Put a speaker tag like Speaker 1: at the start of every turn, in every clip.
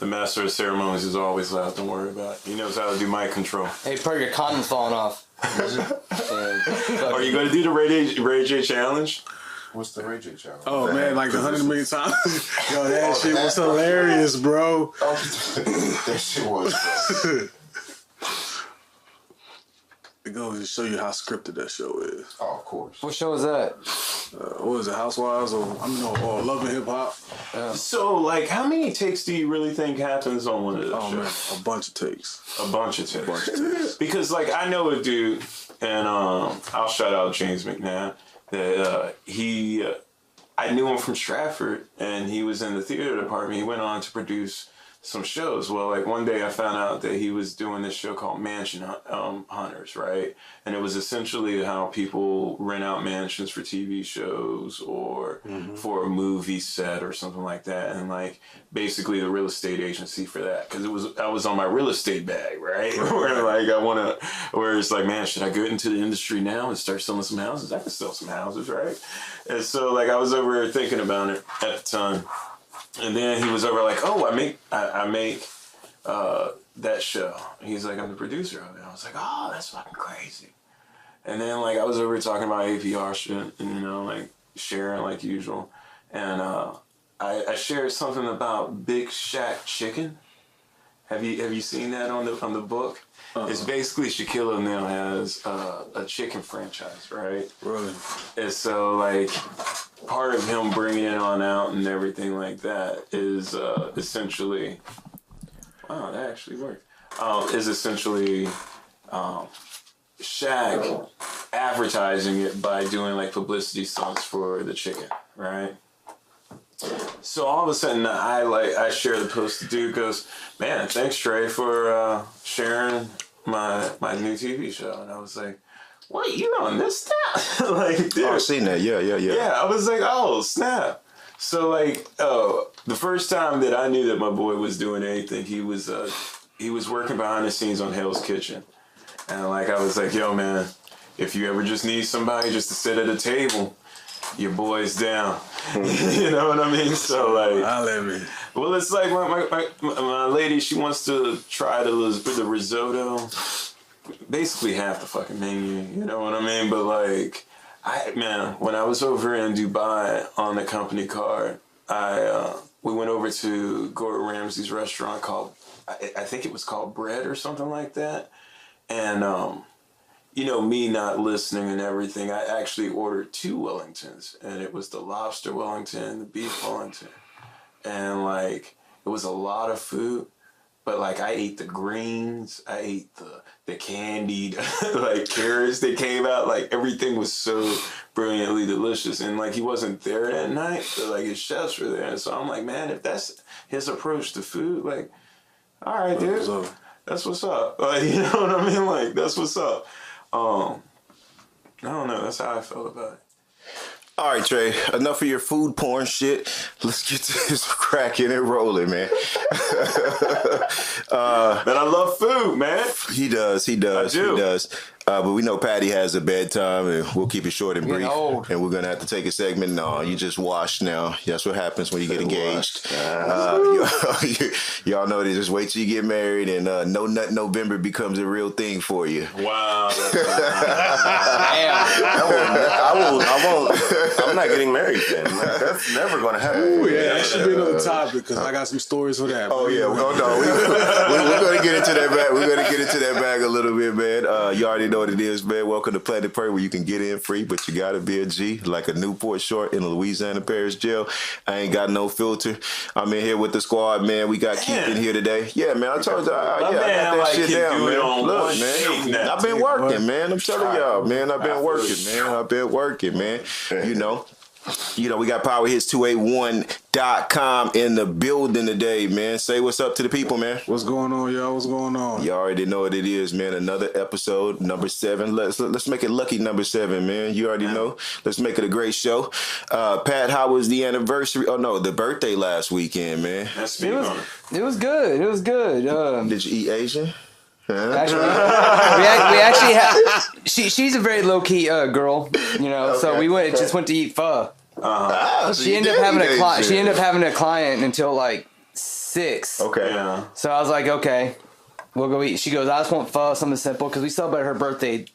Speaker 1: The master of ceremonies is always loud. Don't worry about it. He knows how to do mic control.
Speaker 2: Hey, Pert, your cotton's falling off.
Speaker 1: Are you going to do the Ray J challenge?
Speaker 3: What's the Ray J challenge?
Speaker 4: Oh man, like 100 million times. Yo, that shit was hilarious, bro.
Speaker 3: That shit was.
Speaker 4: It goes to show you how scripted that show is.
Speaker 3: Oh, of course.
Speaker 2: What show is that?
Speaker 4: What is it, Housewives or Love and Hip Hop?
Speaker 1: So, like, how many takes do you really think happens on one of those shows?
Speaker 4: Man, a bunch of takes.
Speaker 1: A bunch of takes. Because, like, I know a dude, and I'll shout out James McNabb, that I knew him from Stratford, and he was in the theater department. He went on to produce some shows. Well, like one day I found out that he was doing this show called Mansion Hunters, right? And it was essentially how people rent out mansions for TV shows or for a movie set or something like that. And like basically the real estate agency for that, because I was on my real estate bag, right? Where like where it's like, man, should I go into the industry now and start selling some houses? I can sell some houses, right? And so like I was over here thinking about it at the time. And then he was over like, oh, I make that show. And he's like, I'm the producer of it. I was like, oh, that's fucking crazy. And then like I was over here talking about APR shit and like sharing like usual. And I shared something about Big Shack Chicken. Have you seen that on the book? It's basically Shaquille O'Neal has a chicken franchise, right?
Speaker 4: Really?
Speaker 1: And so like part of him bringing it on out and everything like that is essentially, wow, that actually worked. Is essentially Shaq advertising it by doing like publicity stunts for the chicken, right? So all of a sudden I share the post. The dude goes, man, thanks Trey for sharing my new TV show. And I was like, what, you on this stuff? Like, dude.
Speaker 5: Oh, I've seen that. Yeah.
Speaker 1: Yeah, I was like, oh, snap. So like, the first time that I knew that my boy was doing anything, he was working behind the scenes on Hell's Kitchen. And like, I was like, yo man, if you ever just need somebody just to sit at a table, your boy's down. You know what I mean? So like,
Speaker 4: I love it.
Speaker 1: Well, it's like my lady, she wants to try the risotto, basically half the fucking menu, you know what I mean? But like, when I was over in Dubai on the company card, we went over to Gordon Ramsay's restaurant called, I think it was called Bread or something like that. And, you know, me not listening and everything, I actually ordered 2 Wellingtons, and it was the lobster Wellington, the beef Wellington. And like, it was a lot of food, but like I ate the greens, I ate the candied like carrots that came out, like everything was so brilliantly delicious. And like he wasn't there that night, but like his chefs were there. And so I'm like, man, if that's his approach to food, like, all right, dude, that's what's up. Like, you know what I mean? Like, that's what's up. I don't know. That's how I felt about it.
Speaker 5: All right, Trey, enough of your food porn shit. Let's get to this cracking and rolling, man.
Speaker 1: Man, I love food, man.
Speaker 5: He does.
Speaker 1: I do.
Speaker 5: He does. But we know Patty has a bedtime, and we'll keep it short and brief. And we're going to have to take a segment. No, you just washed now. That's what happens when you get engaged. Y'all know that. Just wait till you get married, and No Nut November becomes a real thing for you.
Speaker 1: Wow.
Speaker 6: I won't. I'm not getting married then. That's never going to happen.
Speaker 4: Ooh, yeah, that should be another topic because I got some stories for that.
Speaker 5: Oh, yeah. We're going to get into that bag. We're going to get into that bag a little bit, man. You already know what it is, man. Welcome to Planet Pert, where you can get in free, but you got to be a G, like a Newport short in a Louisiana Parish jail. I ain't got no filter. I'm in here with the squad, man. We got Keith in here today. Yeah, man. I told you, I got that shit down, man. Look, man. I've been working, man. I'm telling y'all, man. I've been working, man. You know, we got PowerHits281.com in the building today, man. Say what's up to the people, man.
Speaker 4: What's going on, y'all? What's going on?
Speaker 5: You already know what it is, man. Another episode, number 7. Let's make it lucky number 7, man. You already know. Let's make it a great show. Pat, how was the anniversary? Oh, no, the birthday last weekend, man.
Speaker 2: It was good. It was good.
Speaker 5: Did you eat Asian?
Speaker 2: Actually, we actually have. She's a very low key girl, you know. Okay, so we just went to eat pho. She ended up having a client until like 6.
Speaker 5: Okay.
Speaker 1: Yeah.
Speaker 2: So I was like, okay, we'll go eat. She goes, I just want pho, something simple, because we celebrated her birthday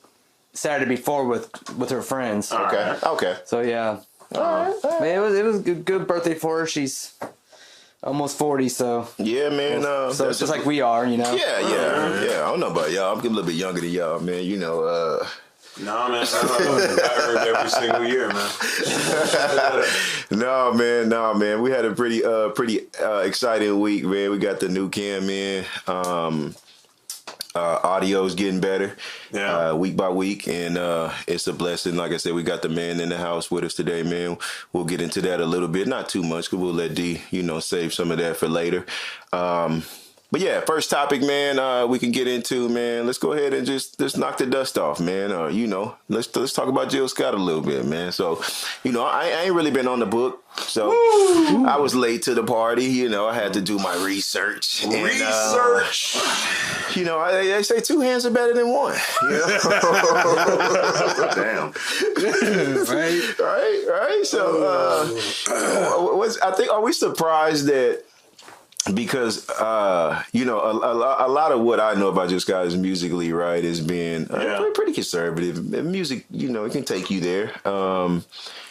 Speaker 2: Saturday before with her friends.
Speaker 5: Okay. Okay.
Speaker 2: So yeah, man, it was a good birthday for her. She's almost 40, so
Speaker 5: Yeah, man.
Speaker 2: so it's just like we are, you know.
Speaker 5: Yeah. I don't know about y'all. I'm a little bit younger than y'all, man. You know.
Speaker 1: Nah, man. I heard every single year, man.
Speaker 5: No, man. We had a pretty exciting week, man. We got the new cam in. Audio's getting better, week by week, and it's a blessing. Like I said, we got the man in the house with us today, man. We'll get into that a little bit, not too much, because we'll let D, save some of that for later. But yeah, first topic, man, we can get into, man. Let's go ahead and just knock the dust off, man. Let's talk about Jill Scott a little bit, man. So, I ain't really been on the book, so I was late to the party. I had to do my research. And, they say 2 hands are better than one.
Speaker 6: Damn.
Speaker 5: Right. So, are we surprised that? Because a lot of what I know about Jill Scott is musically, right, is being pretty conservative. Music, it can take you there.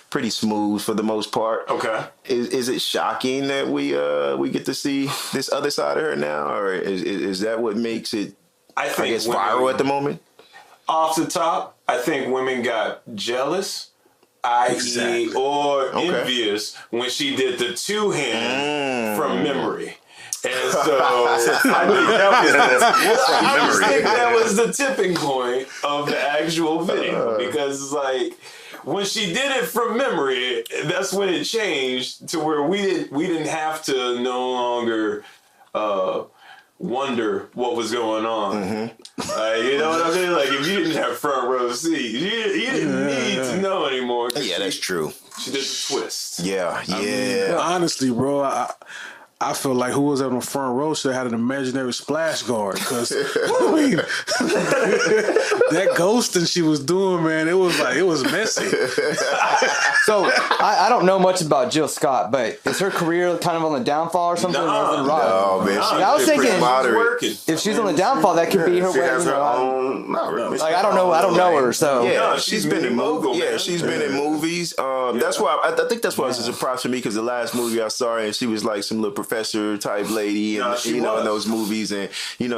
Speaker 5: Pretty smooth for the most part.
Speaker 1: Okay.
Speaker 5: Is it shocking that we get to see this other side of her now, or is that what makes it? I guess viral at the moment.
Speaker 1: Off the top, I think women got jealous. i.e. or envious when she did the 2-hand from memory. And so I think that was the tipping point of the actual video, because it's like when she did it from memory, that's when it changed to where we didn't have to no longer wonder what was going on. You know what I mean? Like, if you didn't have front row seat, you didn't need to know anymore.
Speaker 5: Yeah, that's true.
Speaker 1: She did the twist.
Speaker 5: Yeah.
Speaker 4: I mean, honestly, bro, I feel like who was on the front row should have had an imaginary splash guard, because that ghosting she was doing, man, it was messy.
Speaker 2: So I don't know much about Jill Scott, but is her career kind of on the downfall or something?
Speaker 5: No, man.
Speaker 2: I was thinking if she's on the downfall, that could be her way. Like, I don't know her, so
Speaker 5: yeah, she's been in movies. Yeah, she's been in movies. That's why I think that's why it's a surprise for me, because the last movie I saw her in, she was like some little professor type lady, and in those movies, and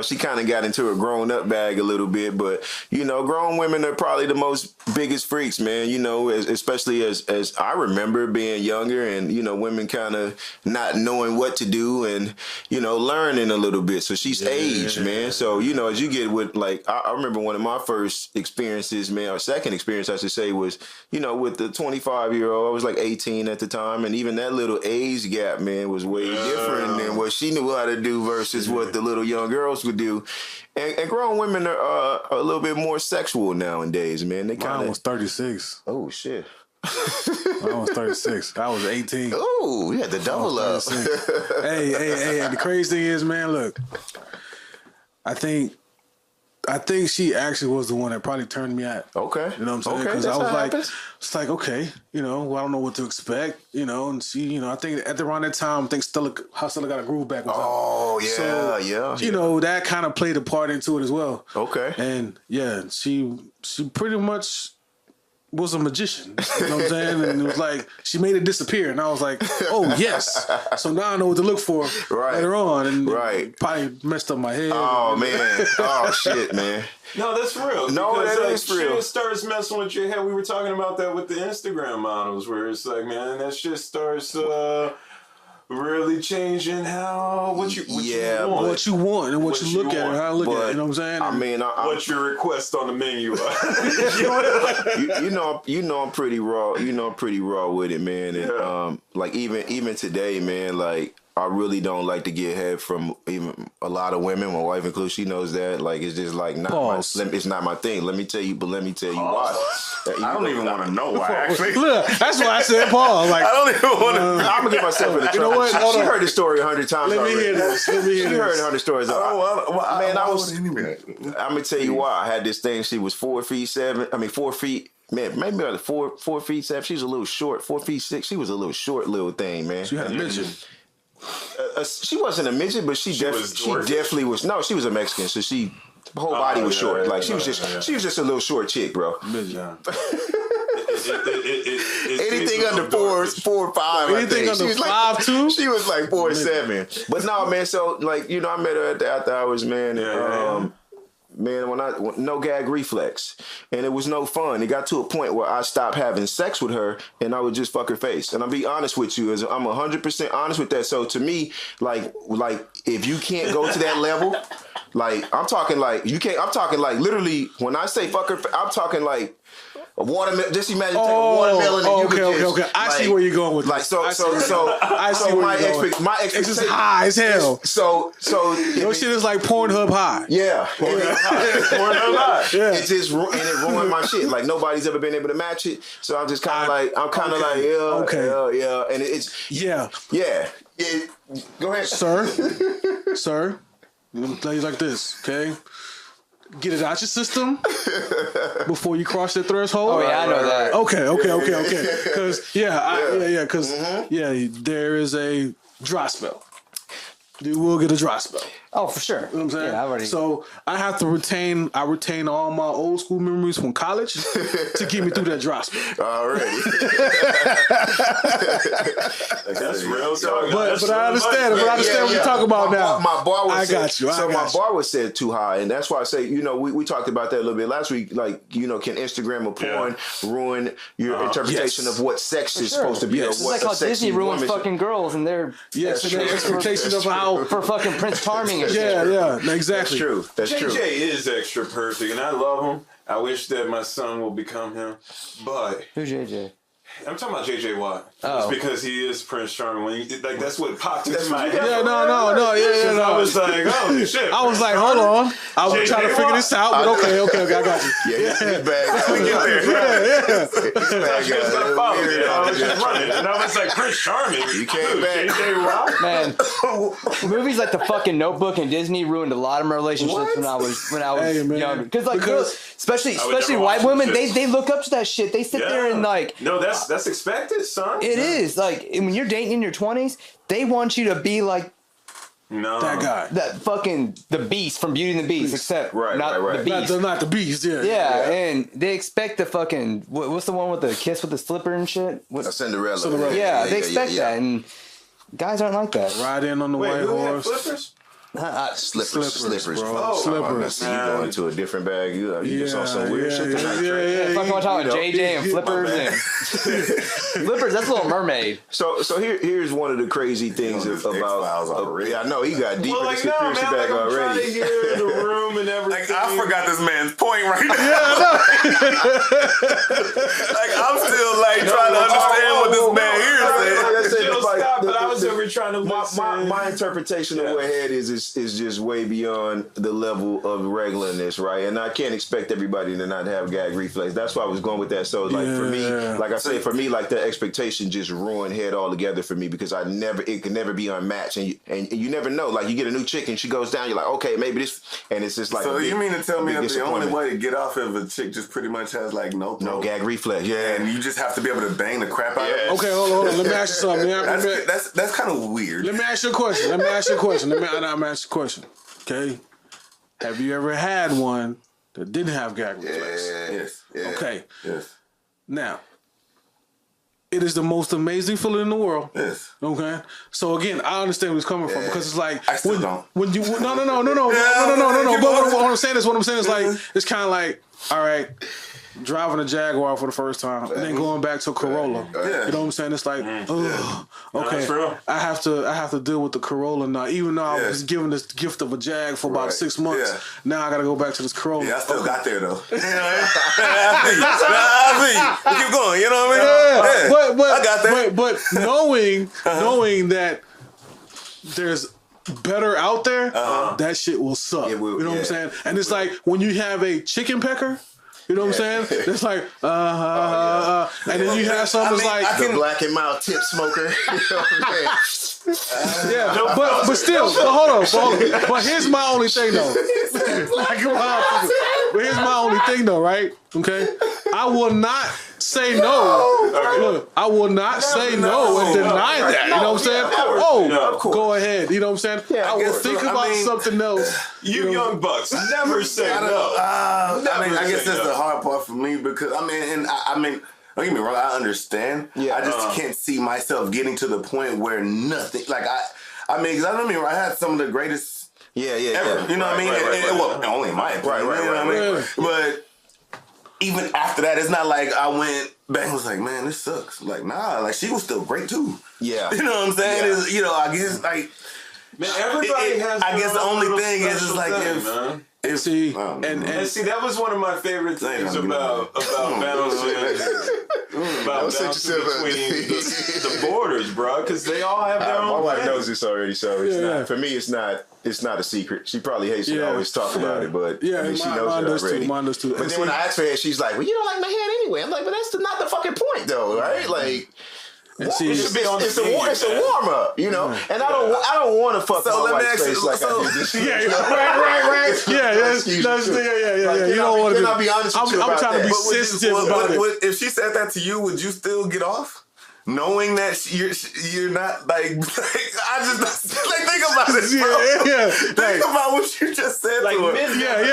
Speaker 5: she kind of got into her grown up bag a little bit. But grown women are probably the most biggest freaks, man. Especially as I remember being younger, and women kind of not knowing what to do, and learning a little bit. So she's aged, man. So as you get with, like, I remember one of my first experiences, man, or second experience I should say, was with the 25-year-old. I was like 18 at the time, and even that little age gap, man, was way different than what she knew how to do versus what the little young girls would do. And grown women are a little bit more sexual nowadays, man. They kind
Speaker 4: of was 36.
Speaker 5: Oh shit.
Speaker 4: I was 36. I was 18.
Speaker 5: Oh, you had to double up.
Speaker 4: Hey, and the crazy thing is, man, look, I think she actually was the one that probably turned me out.
Speaker 5: Okay.
Speaker 4: You know what I'm saying? Because I was like, it's like, okay, well, I don't know what to expect, and she, I think at around that time, I think Stella Got a Groove Back was out.
Speaker 5: Oh, yeah,
Speaker 4: so,
Speaker 5: yeah.
Speaker 4: That kind of played a part into it as well.
Speaker 5: Okay.
Speaker 4: And, yeah, she pretty much was a magician. You know what I'm saying? And it was like, she made it disappear. And I was like, oh, yes. So now I know what to look for later on. And probably messed up my head.
Speaker 5: Oh, man. Oh, shit, man.
Speaker 1: No, that's real.
Speaker 5: No,
Speaker 1: because,
Speaker 5: that is real.
Speaker 1: Shit starts messing with your head. We were talking about that with the Instagram models, where it's like, man, that shit starts really changing what you want.
Speaker 4: What you want and what you look at and how you look at it. You know what I'm saying?
Speaker 5: I mean,
Speaker 1: what your request on the menu are.
Speaker 5: I'm pretty raw. I'm pretty raw with it, man. And like even today, man, like, I really don't like to get head from even a lot of women. My wife included, she knows that. Like, it's just like it's not my thing. Let me tell you why.
Speaker 6: I don't even want to know why. Actually,
Speaker 4: look, that's why I said pause. Like,
Speaker 6: I don't even want to.
Speaker 5: I'm gonna get myself in the trouble. You know what? She heard the story 100 times.
Speaker 4: Let me hear this. She
Speaker 5: heard 100 stories.
Speaker 6: I'm
Speaker 5: gonna tell you why. I had this thing. She was 4 feet 7. I mean 4 feet. Man, maybe like 4 feet 7. She was a little short. 4 feet 6. She was a little short little thing, man.
Speaker 4: She had a midget.
Speaker 5: She wasn't a midget, but she definitely was. No, she was a Mexican, so her whole body was short. Like she was just a little short chick, bro. Anything under 4'5",
Speaker 4: anything under 5'2",
Speaker 5: she was like 4'7". But no, man. So like I met her at the after hours, man. And, man, when no gag reflex, and it was no fun. It got to a point where I stopped having sex with her, and I would just fuck her face. And I'll be honest with you, I'm 100% honest with that. So to me, like if you can't go to that level, like I'm talking like you can't. I'm talking like literally when I say fuck her, I'm talking like. A watermelon. Just imagine taking a watermelon and you could just,
Speaker 4: okay. I see where you're going with
Speaker 5: like
Speaker 4: this.
Speaker 5: so my expectation
Speaker 4: it's just high as hell.
Speaker 5: So
Speaker 4: your shit is like Pornhub high.
Speaker 5: Yeah, Pornhub high.
Speaker 4: Yeah.
Speaker 5: It just it ruined my shit. Like nobody's ever been able to match it. So I'm just kind of like yeah, and it's yeah. Go ahead,
Speaker 4: sir. Let me tell you like this, okay? Get it out your system before you cross that threshold.
Speaker 2: Oh yeah, I know that.
Speaker 4: Okay. Because there is a dry spell. You will get a dry spell.
Speaker 2: Oh, for sure.
Speaker 4: You know what I'm saying?
Speaker 2: Yeah, I already.
Speaker 4: So I have to retain all my old school memories from college to get me through that dry spell.
Speaker 5: Already.
Speaker 1: That's real talk.
Speaker 4: But I understand it. But I understand what you're talking about now.
Speaker 5: My bar was
Speaker 4: I got you.
Speaker 5: My bar was set too high, and that's why I say, we talked about that a little bit last week. Like, can Instagram or porn ruin your interpretation of what sex is supposed to be?
Speaker 2: It's like how Disney ruins fucking girls and their
Speaker 4: expectation of how
Speaker 2: for fucking Prince Charming and shit.
Speaker 4: Yeah, exactly.
Speaker 5: That's true.
Speaker 1: JJ is extra perfect, and I love him. I wish that my son will become him, but
Speaker 2: who's JJ?
Speaker 1: I'm talking about JJ Watt.
Speaker 2: Oh.
Speaker 1: It's because he is Prince Charming. When that's what popped into my head.
Speaker 4: Yeah, no.
Speaker 1: I was like, oh shit.
Speaker 4: I was like, hold on. I was trying to figure this out, but okay, I got you.
Speaker 5: Yeah, he's back. We get there.
Speaker 4: Yeah.
Speaker 1: I was just running, and I was like, Prince Charming.
Speaker 5: You came back.
Speaker 1: JJ Watt.
Speaker 2: Man, movies like The fucking Notebook and Disney ruined a lot of my relationships when I was young. Because girls, especially white women, they look up to that shit. They sit there and like.
Speaker 1: No, that's expected, son.
Speaker 2: It is like when you're dating in your 20s, they want you to be like
Speaker 4: that guy,
Speaker 2: that fucking the Beast from Beauty and the Beast, except not the Beast,
Speaker 4: not the Beast.
Speaker 2: Yeah, and they expect the fucking what's the one with the kiss with the slipper and shit?
Speaker 5: Cinderella.
Speaker 2: Yeah, they expect that, and guys aren't like that.
Speaker 4: Ride in on the white horse.
Speaker 1: Flippers?
Speaker 5: Slippers, bro.
Speaker 4: Slippers.
Speaker 5: You go into a different bag. You just on some weird shit tonight.
Speaker 2: Fucking on top of JJ and Flippers and Flippers. That's Little Mermaid.
Speaker 5: So here's one of the crazy things about. I know he got deep in the conspiracy bag
Speaker 1: I'm
Speaker 5: already.
Speaker 1: trying to hear the room and everything.
Speaker 6: I forgot this man's point right now. I'm still trying to understand what this man here said.
Speaker 1: But I was over trying to listen.
Speaker 5: My interpretation of what head is just way beyond the level of regularness, right? And I can't expect everybody to not have gag reflex. That's why I was going with that. So for me, like I say, the expectation just ruined head altogether for me because it could never be unmatched. And you never know. Like you get a new chick and she goes down, you're like, okay, maybe this, and it's just like.
Speaker 6: So you mean to tell me that the only way to get off of a chick just pretty much has no
Speaker 5: gag reflex? Yeah,
Speaker 6: and you just have to be able to bang the crap out of it.
Speaker 4: Okay, hold on. Let me ask you something.
Speaker 6: That's kind of weird.
Speaker 4: Let me ask you a question. I'm ask you a question. Okay, have you ever had one that didn't have gag reflex?
Speaker 6: Yes. Yeah.
Speaker 4: Okay.
Speaker 6: Yes.
Speaker 4: Now, it is the most amazing feeling in the world.
Speaker 6: Yes.
Speaker 4: Okay. So again, I understand where it's coming from because it's like
Speaker 6: I still don't.
Speaker 4: When you no. But what I'm saying is like it's kind of like, all right, driving a Jaguar for the first time and then going back to a Corolla. You know what I'm saying? It's like, okay, I have to deal with the Corolla now. Even though I was given this gift of a Jag for about 6 months, now I got to go back to this Corolla.
Speaker 6: Yeah, I still got there though. I see. Keep going. You know what I mean?
Speaker 4: But
Speaker 6: I got there.
Speaker 4: But knowing that there's better out there, that shit will suck. You know what I'm saying? And it's like when you have a chicken pecker. You know what I'm saying? It's like, and then you have something that's
Speaker 5: the black and mild tip smoker. You know what I'm saying?
Speaker 4: Yeah, but still, hold on. But here's my only thing though. But here's my only thing though, right? Okay, I will not say no. Look, I will not say no and deny that. You know what I'm saying? Go ahead. You know what I'm saying?
Speaker 6: Yeah,
Speaker 4: I will think about something else.
Speaker 1: You young bucks never say no.
Speaker 6: I guess that's the hard part for me because I mean, don't get me wrong. I understand.
Speaker 5: Yeah,
Speaker 6: I just can't see myself getting to the point where nothing. Like I mean, because I had some of the greatest.
Speaker 5: Yeah.
Speaker 6: Ever, you know what I mean? Well, only in my opinion. Right. You know what I mean? But even after that, it's not like I went back and was like, man, this sucks. Like, nah, like she was still great too.
Speaker 5: Yeah.
Speaker 6: You know what I'm saying?
Speaker 5: Yeah.
Speaker 6: It's, I guess like.
Speaker 1: Man, everybody has.
Speaker 6: I guess the only thing is like
Speaker 4: and see
Speaker 1: that was one of my favorite things about bouncing between the borders, bro, because they all have their own.
Speaker 5: My wife knows this already, so it's not. For me, it's not a secret. She probably hates to always talk about it, but I mean, she knows it already.
Speaker 4: Mine does too.
Speaker 5: But then when I ask her, she's like, "Well, you don't like my head anyway." I'm like, "But that's not the fucking point, though, right?" Like. It's a warm up, you know, and I don't want to fuck my wife's face like I do this.
Speaker 4: Right. Yeah. You don't want to.
Speaker 5: I'll be honest with you
Speaker 4: I'm trying to be sensitive about it.
Speaker 6: If she said that to you, would you still get off? Knowing that you're not like I just like think about it.
Speaker 4: Yeah.
Speaker 6: Think about what you just said. Like,
Speaker 4: Exactly.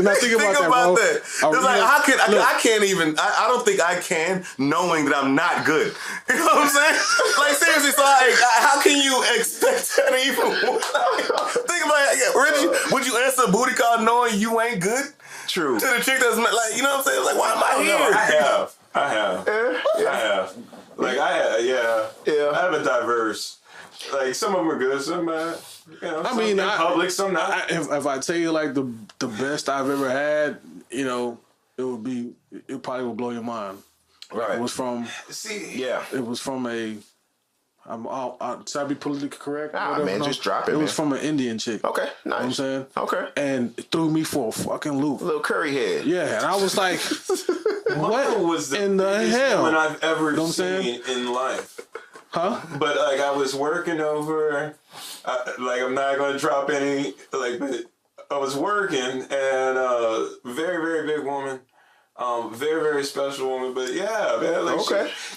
Speaker 4: Now think about that.
Speaker 6: It's like I can't even. I don't think I can, knowing that I'm not good. You know what I'm saying? Like seriously, so like, how can you expect that even? Think about it. Reggie, would you answer a booty call knowing you ain't good?
Speaker 5: True.
Speaker 6: To the chick that's like, you know what I'm saying? Like, why am I here?
Speaker 1: I have. Like I have a diverse. Like some of them are good, some bad. I mean, in public, some not.
Speaker 4: If I tell you like the best I've ever had, it probably will blow your mind.
Speaker 5: Right.
Speaker 4: It was from.
Speaker 5: It
Speaker 4: was from a. Should I be politically correct?
Speaker 5: Man, just drop it.
Speaker 4: It was from an Indian chick.
Speaker 5: Okay, nice.
Speaker 4: You know what I'm saying?
Speaker 5: Okay.
Speaker 4: And it threw me for a fucking loop.
Speaker 5: A little curry head.
Speaker 4: Yeah, and I was like, what
Speaker 1: was
Speaker 4: in the hell?
Speaker 1: Woman I've ever seen in life.
Speaker 4: Huh?
Speaker 1: But like I was working over, like I'm not going to drop any, but I was working and very, very big woman. Very, very special woman, but yeah, man. Like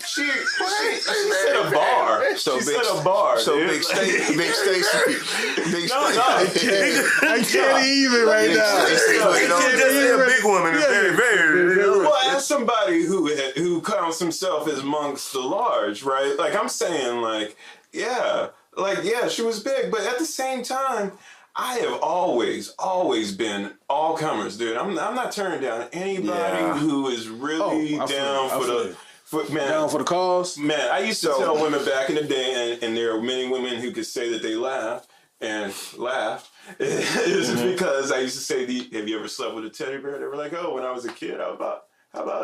Speaker 1: she set a bar.
Speaker 5: So
Speaker 1: she set a bar.
Speaker 5: So
Speaker 1: dude.
Speaker 5: Big Stacy.
Speaker 4: I can't even right now.
Speaker 6: A big woman is very, very.
Speaker 1: Well, as somebody who counts himself as amongst the large, right? Like I'm saying, she was big, but at the same time. I have always been all comers, dude. I'm not turning down anybody who is really down for
Speaker 4: the cause.
Speaker 1: Man, I used to tell women back in the day, and there are many women who could say that they laughed. It's because I used to say, "Have you ever slept with a teddy bear?" They were like, "Oh, when I was a kid, how about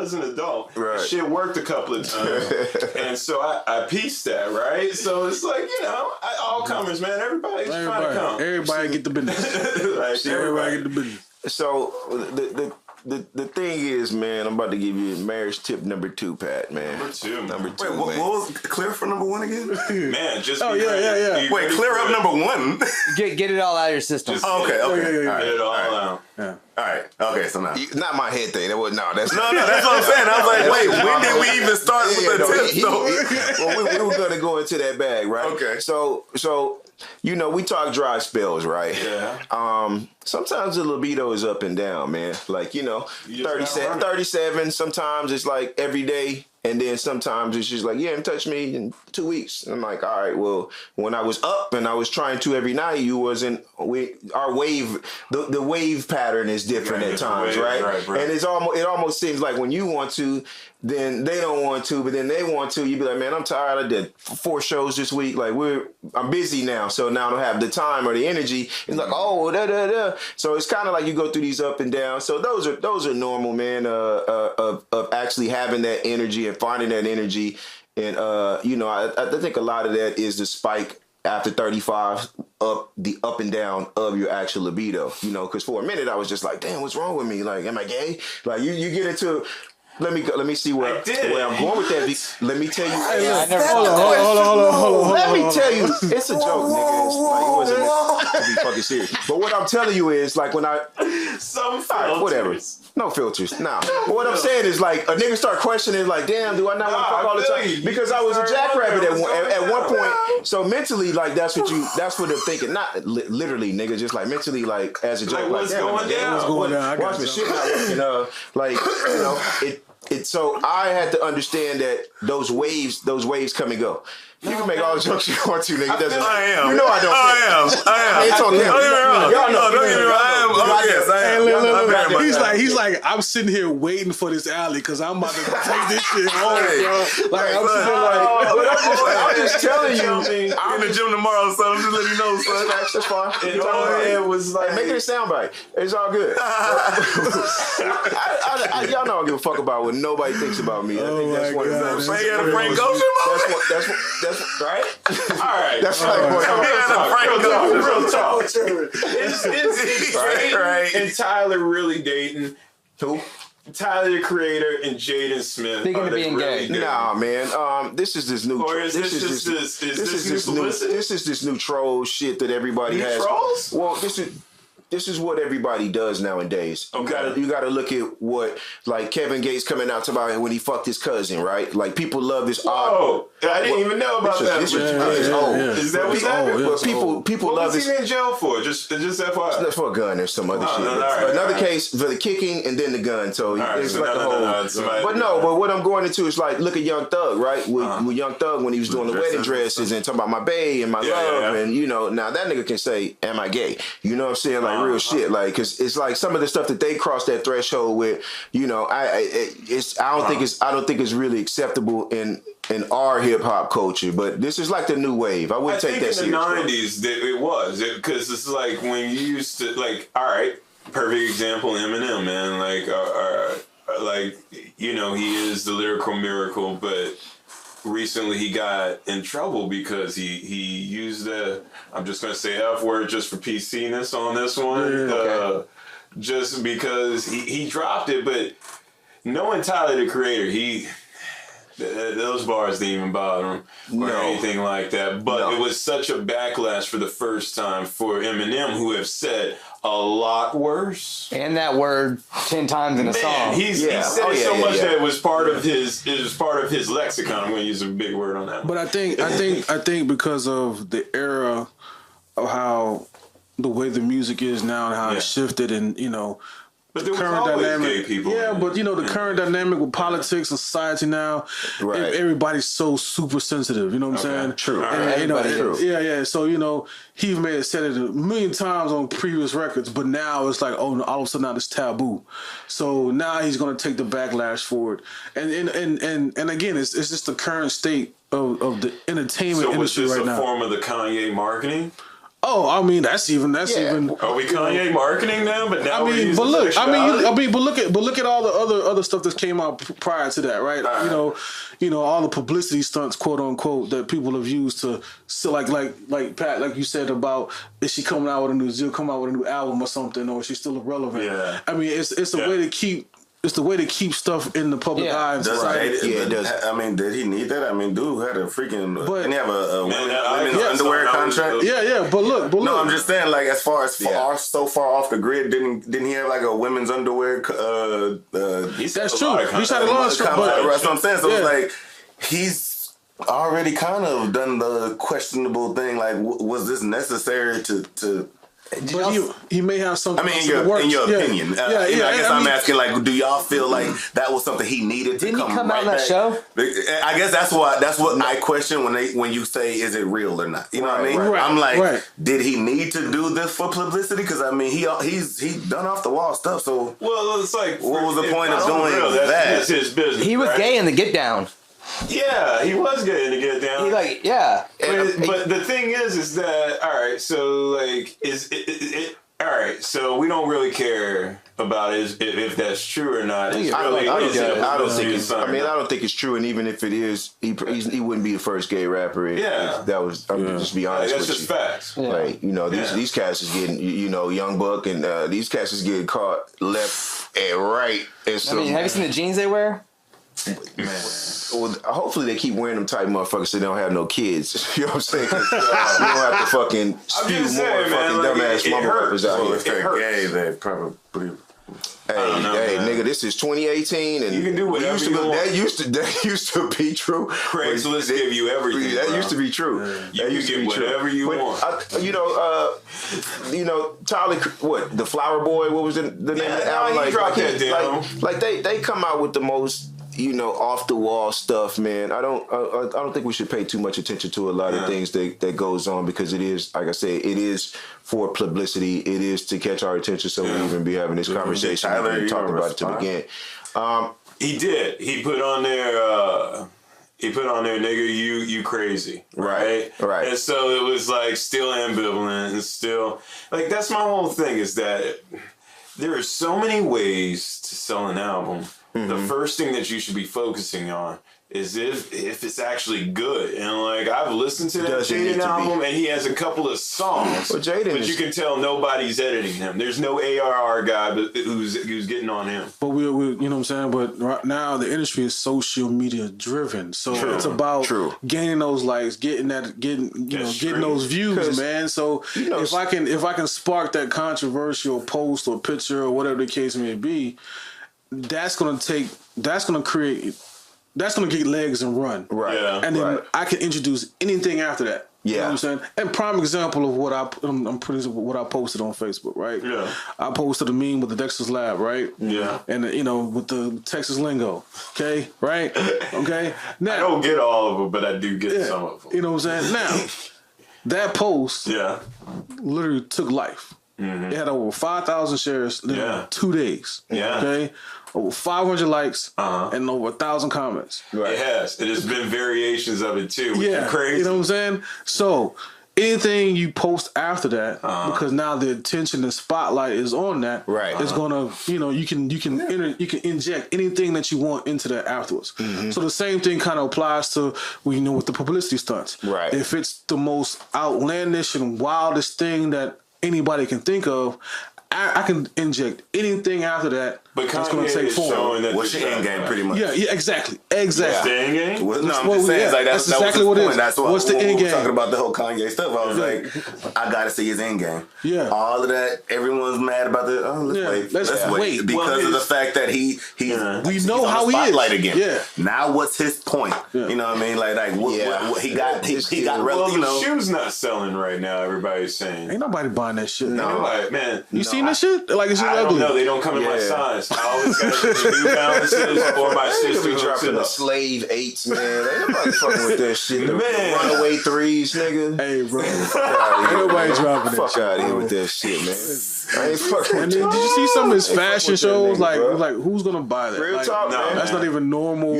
Speaker 1: as an adult?"
Speaker 5: Right.
Speaker 1: Shit worked a couple of times. And so I pieced that, right? So it's like, all comers, man. Everybody's trying to come.
Speaker 4: Everybody get the business. Everybody get the business.
Speaker 5: So the thing is, man, I'm about to give you marriage tip number 2, Pat, man. Number two.
Speaker 6: Wait, what was clear for number 1 again?
Speaker 1: Man, just
Speaker 6: Wait, clear up number 1.
Speaker 2: Get it all out of your system.
Speaker 1: Just
Speaker 6: okay.
Speaker 1: Get it all out.
Speaker 4: Yeah.
Speaker 6: All right. Okay, so now.
Speaker 5: Not my head thing. That's
Speaker 6: that's what I'm saying. I was like, wait, when did we even start with the tips?
Speaker 5: Well, we were going to go into that bag, right?
Speaker 6: Okay.
Speaker 5: So we talk dry spells, right?
Speaker 1: Yeah.
Speaker 5: Sometimes the libido is up and down, man. Like, 37, sometimes it's like every day. And then sometimes it's just like, you haven't touched me in 2 weeks. And I'm like, all right, well, when I was up and I was trying to every night, our wave, the wave pattern is different at times, right? And it almost seems like when you want to, then they don't want to, but then they want to. You be like, man, I'm tired. I did 4 shows this week. Like I'm busy now, so now I don't have the time or the energy. It's like, oh, So it's kind of like you go through these up and down. So those are normal, man. Of actually having that energy and finding that energy, and I think a lot of that is the spike after 35, the up and down of your actual libido. Because for a minute I was just like, damn, what's wrong with me? Like, am I gay? Like you get into. Let me see where I'm going with that. Let me tell you.
Speaker 4: Hold on.
Speaker 5: Let me tell you. It's a joke, nigga. It's like, it wasn't. to be fucking serious. But what I'm telling you is, like, when I
Speaker 1: some
Speaker 5: whatever. No filters. Nah. But what I'm saying is, like, a nigga start questioning, like, damn, do I not want to fuck all the time? Because I was a jackrabbit at one point. So mentally, like, that's what they're thinking. Not literally, nigga, just like mentally, like, as a joke.
Speaker 1: Like, what's
Speaker 5: damn,
Speaker 1: going down?
Speaker 4: What's going down?
Speaker 5: Watch my shit not working. Like, you know, so I had to understand that those waves come and go. You can make all the jokes you want to, nigga.
Speaker 6: I am.
Speaker 5: You know I don't.
Speaker 6: I am.
Speaker 5: It's on camera.
Speaker 6: Y'all know. Don't get me wrong. I am. Oh, yes, I am.
Speaker 4: Look. He's like, I'm sitting here waiting for this alley because I'm about to take this shit home, bro. Like, I'm sitting there like,
Speaker 5: I'm just telling you.
Speaker 6: I'm in the gym tomorrow, so I'm just letting you know, son.
Speaker 5: That's fine.
Speaker 1: It was like,
Speaker 5: make it a soundbite. It's all good. Y'all know I don't give a fuck about what nobody thinks about me. I think that's what it is.
Speaker 6: Frank Ocean moment.
Speaker 5: That's right.
Speaker 1: all right.
Speaker 5: That's right.
Speaker 1: Real talk. Is
Speaker 6: Right.
Speaker 1: Jaden and Tyler really dating?
Speaker 5: Who?
Speaker 1: Tyler the Creator and Jaden Smith.
Speaker 2: Speaking of being gay.
Speaker 1: dating?
Speaker 5: Nah, man. This is this new.
Speaker 1: Or is this
Speaker 5: this new troll shit that everybody
Speaker 1: New
Speaker 5: has.
Speaker 1: trolls?
Speaker 5: Well, this is what everybody does nowadays.
Speaker 1: Okay.
Speaker 5: You gotta look at what, like, Kevin Gates coming out about when he fucked his cousin, right? Like, people love this.
Speaker 1: Oh, I didn't even know about that.
Speaker 5: Is that
Speaker 1: what's happening?
Speaker 5: But people
Speaker 1: What
Speaker 5: love
Speaker 1: was
Speaker 5: this.
Speaker 1: he in jail for? Just FYI.
Speaker 5: That's for a gun or some other shit.
Speaker 1: no, all
Speaker 5: But
Speaker 1: right,
Speaker 5: another
Speaker 1: all right.
Speaker 5: case for the kicking and then the gun. So
Speaker 1: right,
Speaker 5: it's
Speaker 1: so
Speaker 5: like
Speaker 1: no,
Speaker 5: But what I'm going into is, like, look at Young Thug, right? With Young Thug when he was doing the wedding dresses and talking about my bae and my love, and you know, now that nigga can say, "Am I gay?" You know what I'm saying? Like real shit, like, because it's like some of the stuff that they cross that threshold with. You know, I don't think it's really acceptable in our hip hop culture. But this is like the new wave. I wouldn't take that serious.
Speaker 1: I think in the 90s it was because it's like when you used to, like, all right, perfect example, Eminem, man, like you know, he is the lyrical miracle, but recently he got in trouble because he used I'm just gonna say F word just for PCness on this one. Just because he dropped it, but knowing Tyler the Creator, those bars didn't even bother him or anything like that. But it was such a backlash for the first time for Eminem, who have said a lot worse.
Speaker 2: And that word 10 times in a song.
Speaker 1: He said so much that it was part of his lexicon. I'm going to use a big word on that.
Speaker 4: But I think because of the era of how the way the music is now and how it shifted, and you know,
Speaker 1: but there was
Speaker 4: current
Speaker 1: always
Speaker 4: dynamic,
Speaker 1: gay people.
Speaker 4: yeah. But you know, the current dynamic with politics and society now, everybody's so super sensitive. You know what I'm saying?
Speaker 5: True.
Speaker 4: And, you know,
Speaker 5: True.
Speaker 4: Yeah. So you know, he may have said it a million times on previous records, but now it's like, oh, all of a sudden now it's taboo. So now he's going to take the backlash for it, and again, it's just the current state of the entertainment industry right now. So was this
Speaker 1: a form of the Kanye marketing?
Speaker 4: Oh, I mean, that's even.
Speaker 1: Are we Kanye marketing now? But now
Speaker 4: look at all the other stuff that came out prior to that, right? You know, all the publicity stunts, quote unquote, that people have used to, so like Pat, like you said about, is she coming out with a new album or something, or is she still irrelevant? Yeah. I mean, it's a way to keep. It's the way to keep stuff in the public eye.
Speaker 6: It does. I mean, did he need that? I mean, dude had a freaking. Didn't he have a women's underwear contract?
Speaker 4: Yeah. But look.
Speaker 6: No, I'm just saying, like, as far as so far off the grid, didn't he have like a women's underwear?
Speaker 4: That's true. He's had a lot of stuff.
Speaker 6: That's what I'm saying. So it's like he's already kind of done the questionable thing. Like, was this necessary to?
Speaker 4: But he may have something.
Speaker 6: I mean, in your opinion, I guess I'm asking, like, do y'all feel like that was something he needed to
Speaker 2: Didn't
Speaker 6: come?
Speaker 2: he come
Speaker 6: right
Speaker 2: out on that
Speaker 6: back?
Speaker 2: show?
Speaker 6: I guess that's what I question when you say, is it real or not? You know what I mean?
Speaker 4: Right,
Speaker 6: I'm like, did he need to do this for publicity? Because I mean, he's done off the wall stuff. So
Speaker 1: it's like,
Speaker 6: what was the point of doing that?
Speaker 1: That's his business.
Speaker 2: He was gay in the Get Down.
Speaker 1: Yeah, he was gay in the Get Down. But the thing is that, all right, so like, all right, so we don't really care about if that's true or not. I
Speaker 5: don't think it's true, and even if it is, he wouldn't be the first gay rapper. Just be honest.
Speaker 1: That's just facts.
Speaker 5: Yeah. Like, you know, these cats is getting, you know, Young Buck, and these cats is getting caught left and right. And
Speaker 2: have you seen the jeans they wear?
Speaker 5: Well, hopefully they keep wearing them tight motherfuckers so they don't have no kids. You know what I'm saying? 'Cause, you don't have to fucking spew more
Speaker 1: saying,
Speaker 5: fucking
Speaker 1: man,
Speaker 5: dumbass mama rappers out
Speaker 6: Well,
Speaker 5: here.
Speaker 6: if they're gay, they probably.
Speaker 5: Hey, nigga, this is 2018, and
Speaker 1: you can do whatever you want.
Speaker 5: That used to be true.
Speaker 1: Craigslist give you everything.
Speaker 5: That
Speaker 1: bro.
Speaker 5: used to be true.
Speaker 1: You
Speaker 5: That
Speaker 1: can
Speaker 5: used to
Speaker 1: get
Speaker 5: be
Speaker 1: whatever
Speaker 5: true.
Speaker 1: you
Speaker 5: But
Speaker 1: want.
Speaker 5: Tyler, what the Flower Boy? What was the name of the album?
Speaker 1: he dropped that down.
Speaker 5: Like they come out with the most off the wall stuff, man. I don't think we should pay too much attention to a lot of things that goes on because it is, like I said, it is for publicity. It is to catch our attention, so we even be having this conversation.
Speaker 6: Tyler,
Speaker 5: We talked about it to begin.
Speaker 1: He did. He put on there. Nigga, you crazy, right?
Speaker 5: Right.
Speaker 1: And so it was like still ambivalent and still like that's my whole thing is that there are so many ways to sell an album. The first thing that you should be focusing on is if it's actually good. And like I've listened to that Jaden album and he has a couple of songs,
Speaker 5: Well,
Speaker 1: but you can tell nobody's editing him. There's no ARR guy who's getting on him.
Speaker 4: But we you know what I'm saying? But right now the industry is social media driven. So it's about gaining those likes, getting those views, man. So if I can spark that controversial post or picture or whatever the case may be, that's gonna get legs and run.
Speaker 5: Right.
Speaker 1: Yeah.
Speaker 4: And then I can introduce anything after that. You know what I'm saying? And prime example of what I'm putting what I posted on Facebook, right?
Speaker 1: Yeah.
Speaker 4: I posted a meme with the Dexter's Lab, right?
Speaker 1: Yeah.
Speaker 4: And with the Texas lingo. Okay? Right? Okay? Now
Speaker 1: I don't get all of them, but I do get some of them.
Speaker 4: you know what I'm saying? Now, that post literally took life. It had over 5,000 shares in 2 days.
Speaker 1: Yeah.
Speaker 4: Okay? Over 500 likes and over 1,000 comments.
Speaker 1: Right. It has. It has been variations of it too. Which is crazy.
Speaker 4: You know what I'm saying? So anything you post after that, because now the attention and spotlight is on that, it's gonna, you can inject anything that you want into that afterwards. So the same thing kind of applies to with the publicity stunts.
Speaker 5: Right.
Speaker 4: If it's the most outlandish and wildest thing that anybody can think of, I can inject anything after that.
Speaker 1: But
Speaker 4: that's going to take form.
Speaker 6: What's your end game, pretty much?
Speaker 4: Yeah, exactly.
Speaker 1: What's the end game?
Speaker 6: Well, no, I'm just saying,
Speaker 4: that's exactly what it is.
Speaker 6: That's
Speaker 4: what's the end game?
Speaker 6: Talking about the whole Kanye stuff, I was like, I gotta see his end game.
Speaker 4: Yeah,
Speaker 6: all of that. Everyone's mad about the. Oh, let's wait because of the fact that he's
Speaker 4: we know how he is.
Speaker 6: Spotlight again.
Speaker 4: Yeah.
Speaker 6: Now what's his point? You know what I mean? Like what he got. He got.
Speaker 1: Well, the shoe's not selling right now. Everybody's saying
Speaker 4: ain't nobody buying that shit.
Speaker 1: No, man.
Speaker 4: You seen this shit? Like it's ugly.
Speaker 1: I don't know. They don't come in my size. I always got the New Balances or my sister
Speaker 5: dropping the slave 8s, man. Ain't nobody fucking with that shit. The runaway 3s, nigga.
Speaker 4: Hey, bro. Ain't nobody dropping that.
Speaker 5: Fuck out of here with that shit, man. I ain't fucking.
Speaker 4: And then, did you see some of his fashion shows? Like who's gonna buy that?
Speaker 5: Real talk, man.
Speaker 4: That's not even normal.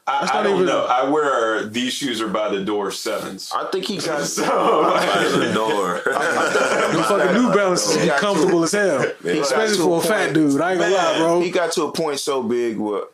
Speaker 1: I don't know. I wear these shoes are by the door 7s.
Speaker 5: I think he got
Speaker 6: by the door.
Speaker 4: Them fucking New Balances be comfortable as hell, especially for a fat dude. I ain't gonna lie, bro.
Speaker 5: He got to a point so big where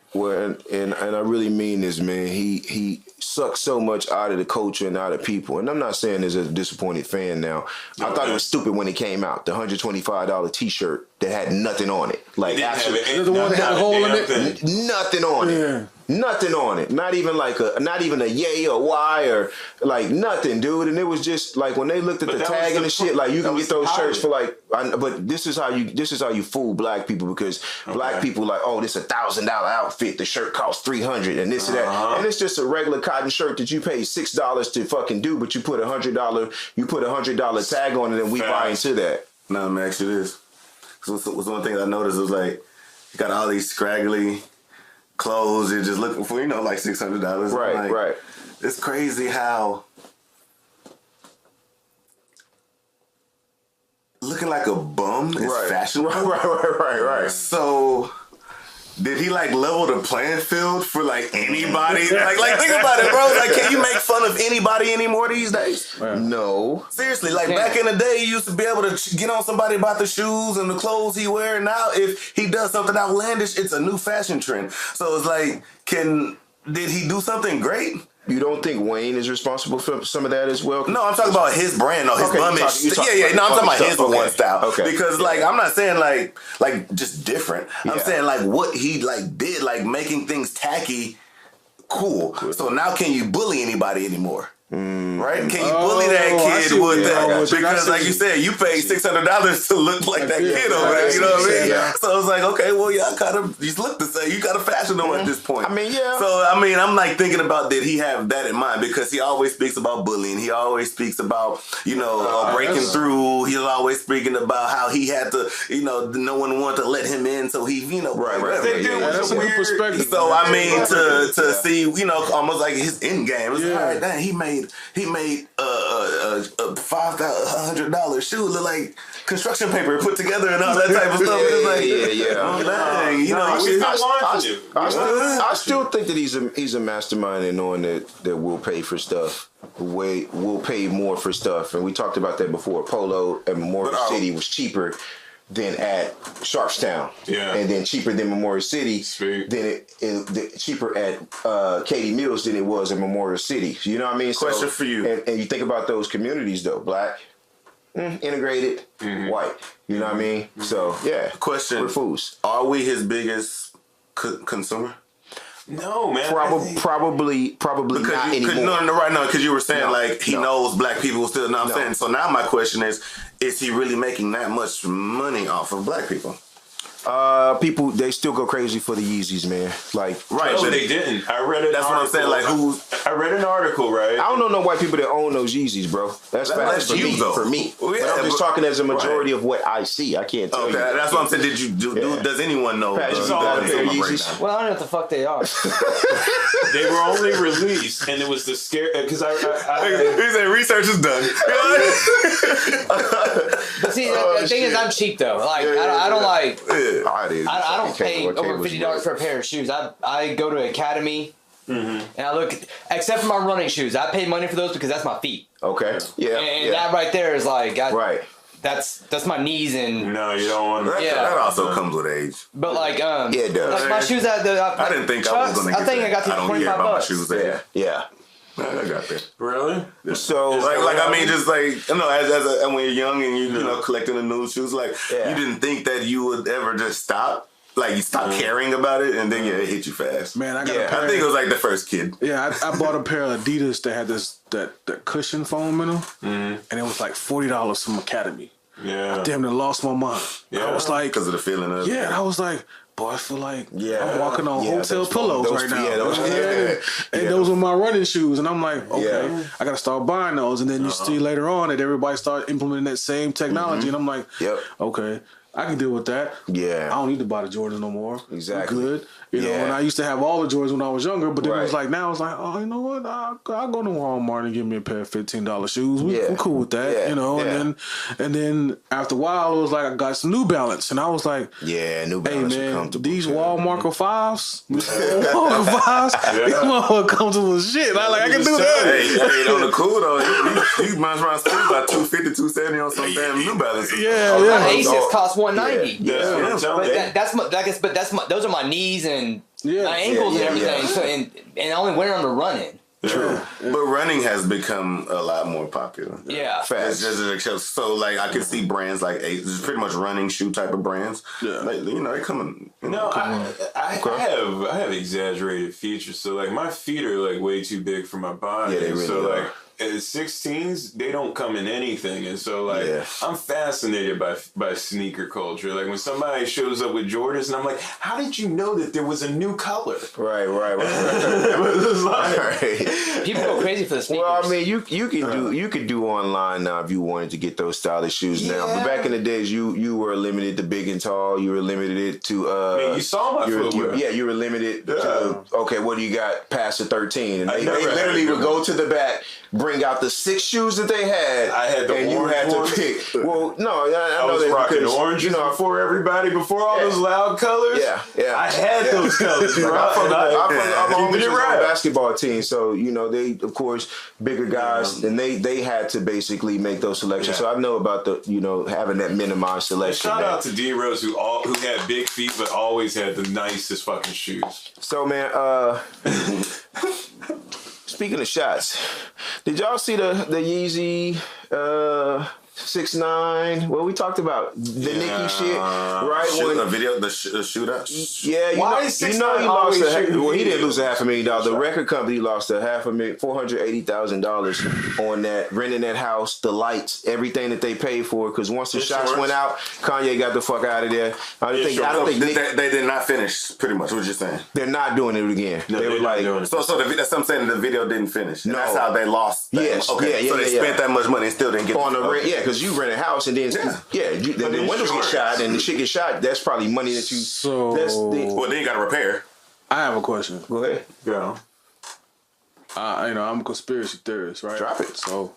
Speaker 5: and I really mean this, man. He sucks so much out of the culture and out of people. And I'm not saying as a disappointed fan now. I thought it was stupid when it came out. The $125 T-shirt that had nothing on it. Like actually,
Speaker 4: the one that had a hole in it.
Speaker 5: Nothing on it. Nothing on it. Not even a yay or Y or like nothing, dude. And it was just like when they looked at the tag and the shit, like you can get those shirts for like. But this is how you fool black people because black people like, oh, this $1,000 outfit. The shirt costs $300 and this and that, and it's just a regular cotton shirt that you pay $6 to fucking do, but you put $100 tag on it and we buy into that.
Speaker 6: No, let me ask you this. Was one thing I noticed was like you got all these scraggly clothes you're just looking for, like $600.
Speaker 5: Right, right.
Speaker 6: It's crazy how looking like a bum is fashionable.
Speaker 5: Right.
Speaker 6: So did he like level the playing field for like anybody? like think about it, bro. Like, can you make fun of anybody anymore these days?
Speaker 5: No.
Speaker 6: Seriously, like back in the day, you used to be able to get on somebody about the shoes and the clothes he wear. Now, if he does something outlandish, it's a new fashion trend. So it's like, did he do something great?
Speaker 5: You don't think Wayne is responsible for some of that as well?
Speaker 6: No, I'm talking about his brand, his bumage. No, I'm talking about his one style.
Speaker 5: Okay.
Speaker 6: Because like I'm not saying like just different. I'm saying like what he like did, like making things tacky cool. So now can you bully anybody anymore? Right? Can you bully that kid with that? Because like you said, you paid $600 to look like that kid over there. You know what I mean? Yeah. So I was like, okay, well, y'all kind of just look the same. You got a fashion though at this point.
Speaker 5: I mean, yeah.
Speaker 6: So I mean, I'm like thinking about did he have that in mind? Because he always speaks about bullying. He always speaks about breaking through. He's always speaking about how he had to, no one wanted to let him in, so he,
Speaker 5: right.
Speaker 4: That's a weird perspective.
Speaker 6: So I mean, to see, almost like his end game. It's like, all right, dang, he made a $500 shoe look like construction paper put together and all that type of stuff.
Speaker 5: I still think that he's a mastermind in knowing that we'll pay for stuff. We'll pay more for stuff, and we talked about that before. Polo at Memorial City was cheaper than at Sharpstown, and then cheaper than Memorial City.
Speaker 1: Sweet.
Speaker 5: Then it cheaper at Katy Mills than it was in Memorial City. You know what I mean?
Speaker 6: Question for you.
Speaker 5: And you think about those communities though, black, integrated, white. You know what I mean? So yeah.
Speaker 6: Question:
Speaker 5: we're fools.
Speaker 6: Are we his biggest consumer?
Speaker 1: No, man.
Speaker 5: Probably not anymore.
Speaker 6: No, because you were saying he knows black people still. No, I'm saying. So now my question is he really making that much money off of black people?
Speaker 5: People, they still go crazy for the Yeezys, man.
Speaker 1: No, they didn't. I read it.
Speaker 6: That's what I'm saying.
Speaker 1: I read an article, right?
Speaker 5: I don't know no white people that own those Yeezys, bro. That's facts for me.
Speaker 6: Well, yeah,
Speaker 5: but I'm just talking as a majority of what I see. I can't tell you.
Speaker 6: That's what I'm saying. Did you does anyone know?
Speaker 5: Pat, you saw a pair of Yeezys?
Speaker 2: Well, I don't know what the fuck they are.
Speaker 1: They were only released, and it was the scare because I
Speaker 6: he said research is done.
Speaker 2: But see, the thing is, I'm cheap though. Like I don't like. I don't pay over $50 for a pair of shoes. I go to Academy and I look, except for my running shoes. I pay money for those because that's my feet.
Speaker 5: Okay. Yeah.
Speaker 2: And that right there is like,
Speaker 5: right.
Speaker 2: That's my knees and.
Speaker 1: No, you don't want
Speaker 6: that. That also comes with age.
Speaker 2: But like,
Speaker 5: yeah, it does.
Speaker 2: Like my shoes I
Speaker 6: didn't think I was gonna get.
Speaker 2: I think I got these for $25.
Speaker 6: Shoes there.
Speaker 5: Yeah.
Speaker 6: I got that.
Speaker 1: Really?
Speaker 5: So
Speaker 6: I mean, just as when you're young and you collecting the new shoes, you didn't think that you would ever just stop. Like you stop caring about it, and then it hit you fast.
Speaker 4: Man, I
Speaker 6: think it was like the first kid.
Speaker 4: Yeah, I bought a pair of Adidas that had that cushion foam in them, and it was like $40 from Academy.
Speaker 1: Yeah,
Speaker 4: I damn near lost my mind.
Speaker 1: Yeah,
Speaker 4: I was like,
Speaker 6: because of the feeling of
Speaker 4: it. I was like, boy, I feel like I'm walking on hotel pillows right now. And those were my running shoes, and I'm like, okay, I got to start buying those. And then you see later on that everybody started implementing that same technology, and I'm like, okay. I can deal with that.
Speaker 5: Yeah.
Speaker 4: I don't need to buy the Jordans no more.
Speaker 5: Exactly.
Speaker 4: I'm good. You know, and I used to have all the Jordans when I was younger, but then it was like, now it's like, oh, you know what? I'll go to Walmart and give me a pair of $15 shoes. We're cool with that, you know. And then after a while, it was like I got some New Balance, and I was like,
Speaker 5: New Balance
Speaker 4: hey, man,
Speaker 5: are comfortable.
Speaker 4: these Walmart 5s, these motherfuckers comfortable as shit. I can do that.
Speaker 6: Hey, on the cool though, you might around spend about $250, $270 on some damn New Balance.
Speaker 2: My Aces cost $190.
Speaker 1: But
Speaker 2: those are my knees and my ankles and everything. So and I only wear them to running.
Speaker 6: True, but running has become a lot more popular.
Speaker 2: Yeah,
Speaker 6: fast. So I can see brands like it's pretty much running shoe type of brands. Yeah, they coming.
Speaker 1: I have exaggerated features. So my feet are way too big for my body.
Speaker 5: Yeah, they really are.
Speaker 1: As 16s, they don't come in anything, and so I'm fascinated by sneaker culture. Like when somebody shows up with Jordans, and I'm like, how did you know that there was a new color?
Speaker 5: Right.
Speaker 2: People go crazy for the sneakers.
Speaker 5: Well, I mean, you can do online now if you wanted to get those stylish shoes now. But back in the days, you were limited to big and tall. You were limited to.
Speaker 1: I mean, you saw my footwear.
Speaker 5: You were limited to. Okay, what do you got past the 13? And they literally would go to the back. Bring out the 6 shoes that they had.
Speaker 1: I had the
Speaker 5: and
Speaker 1: orange
Speaker 5: you had
Speaker 1: ones.
Speaker 5: to pick. Well, no, I know
Speaker 1: was
Speaker 5: that
Speaker 1: rocking
Speaker 5: because,
Speaker 1: oranges before everybody, before all those loud colors.
Speaker 5: Yeah.
Speaker 1: I had those colors, bro.
Speaker 5: I'm on a basketball team, so they, of course, bigger guys, and they had to basically make those selections. So I know about the having that minimized selection.
Speaker 1: Shout out to D Rose who had big feet but always had the nicest fucking shoes.
Speaker 5: So man, speaking of shots, did y'all see the Yeezy 6ix9ine. Well, we talked about the Nicki shit, right?
Speaker 6: The video, the shootout.
Speaker 5: Yeah,
Speaker 1: Why is
Speaker 5: he
Speaker 1: 6ix9ine
Speaker 5: lost.
Speaker 1: always
Speaker 5: He didn't lose $500,000. The record company lost $480,000 on that, renting that house, the lights, everything that they paid for. Because once the shots went out, Kanye got the fuck out of there. I don't think
Speaker 6: they did not finish. Pretty much, what you're saying.
Speaker 5: they're not doing it again.
Speaker 1: No,
Speaker 5: they were like,
Speaker 6: that's what I'm saying. The video didn't finish. And
Speaker 5: No.
Speaker 6: that's how they lost.
Speaker 5: Yes.
Speaker 6: Okay.
Speaker 5: Yeah,
Speaker 6: so they spent that much money and still didn't get
Speaker 5: on the rent.
Speaker 6: okay.
Speaker 5: Yeah, because you rent a house and then then the windows get shot and the shit gets shot. That's probably money that you.
Speaker 4: So
Speaker 6: Well, then you got to repair.
Speaker 4: I have a question.
Speaker 5: Go ahead.
Speaker 1: Go.
Speaker 4: I'm a conspiracy theorist, right?
Speaker 5: Drop it.
Speaker 4: So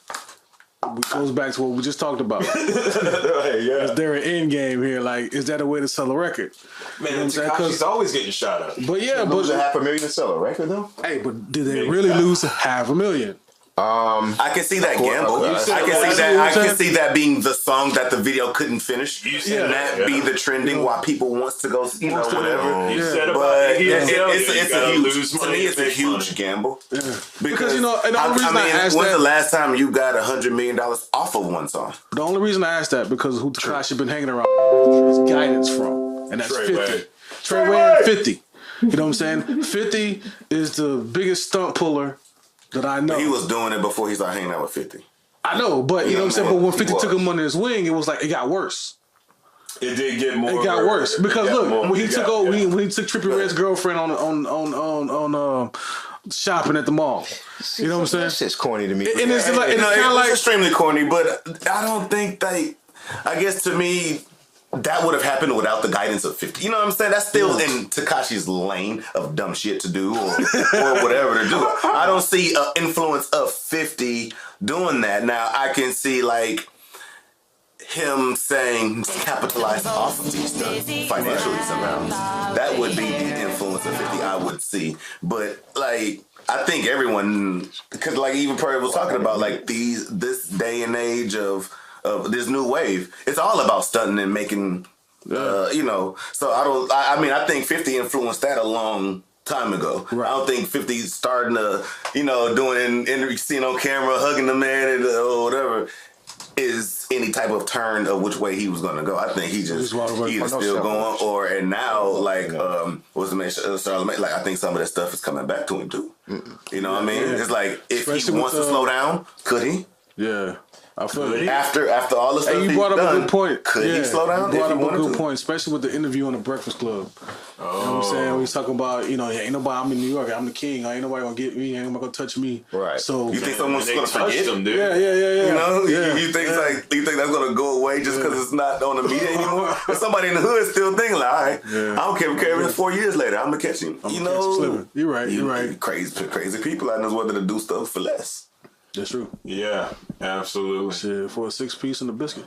Speaker 4: it goes back to what we just talked about.
Speaker 1: Yeah.
Speaker 4: Is there an end game here? Like, is that a way to sell a record?
Speaker 1: Man,
Speaker 4: You know what I'm saying?
Speaker 1: Tekashi's always getting shot at.
Speaker 4: But yeah,
Speaker 5: Lose
Speaker 4: but
Speaker 5: $500,000 to sell a record though.
Speaker 4: hey, but did they really lose $500,000?
Speaker 6: I can see that gamble.
Speaker 5: I
Speaker 6: can see that being the song that the video couldn't finish, and that be the trending why people wants to go, whatever.
Speaker 1: You said about
Speaker 6: But
Speaker 1: it's
Speaker 6: a huge gamble.
Speaker 4: Because and the only reason I asked
Speaker 6: when's
Speaker 4: that,
Speaker 6: the last time you got $100 million off of one song?
Speaker 4: the only reason I asked that because who Tekashi been hanging around his guidance from, and that's 50. Treyway and 50. You know what I'm saying? 50 is the biggest stunt puller that I know.
Speaker 6: He was doing it before he started hanging out with 50.
Speaker 4: I know, but you know what I'm saying?
Speaker 6: Yeah,
Speaker 4: But when
Speaker 6: he
Speaker 4: 50 took
Speaker 6: was.
Speaker 4: him under his wing, it was like, it got worse.
Speaker 1: It did get more.
Speaker 4: It got worse. Because look, when he took
Speaker 1: over,
Speaker 4: when he took Trippie Redd's girlfriend on shopping at the mall. You know what I'm saying?
Speaker 5: That shit's corny to me.
Speaker 4: And it's like,
Speaker 6: It
Speaker 4: it's kind of
Speaker 6: was
Speaker 4: like,
Speaker 6: extremely corny, but I don't think I guess to me, that would have happened without the guidance of 50. You know what I'm saying? That's still in Tekashi's lane of dumb shit to do or whatever to do. I don't see an influence of 50 doing that. Now, I can see like him saying capitalize off of these stuff financially somehow. That would be the influence of 50 I would see. But like, I think everyone, because like even Pert was talking about like this day and age of this new wave, it's all about stunting and making, so I think 50 influenced that a long time ago. Right. I don't think 50 starting to, doing interviews, seen on camera, hugging the man or whatever, is any type of turn of which way he was going to go. I think he just either still going and now like what's the man Charlamagne, like I think some of that stuff is coming back to him too. You know what I mean? Yeah. It's like if he wants to slow down, could he?
Speaker 4: Yeah. I feel it.
Speaker 6: After all the stuff
Speaker 4: you brought up a good point.
Speaker 6: Could he slow down?
Speaker 4: You brought up a good point, especially with the interview on the Breakfast Club. You know what I'm saying? We was talking about, ain't nobody, I'm in New York, I'm the king, ain't nobody gonna get me, ain't nobody gonna touch me.
Speaker 5: Right.
Speaker 4: So
Speaker 6: you think someone's gonna forget
Speaker 1: him, dude?
Speaker 4: Yeah.
Speaker 6: You think that's gonna go away just because it's not on the media anymore? But somebody in the hood still thinking like, all right, I don't care if it's 4 years later, I'm gonna catch him.
Speaker 4: You're right.
Speaker 6: Crazy people out there whether to do stuff for less.
Speaker 4: That's true.
Speaker 1: Yeah, absolutely.
Speaker 4: Shit, for a 6-piece and a biscuit.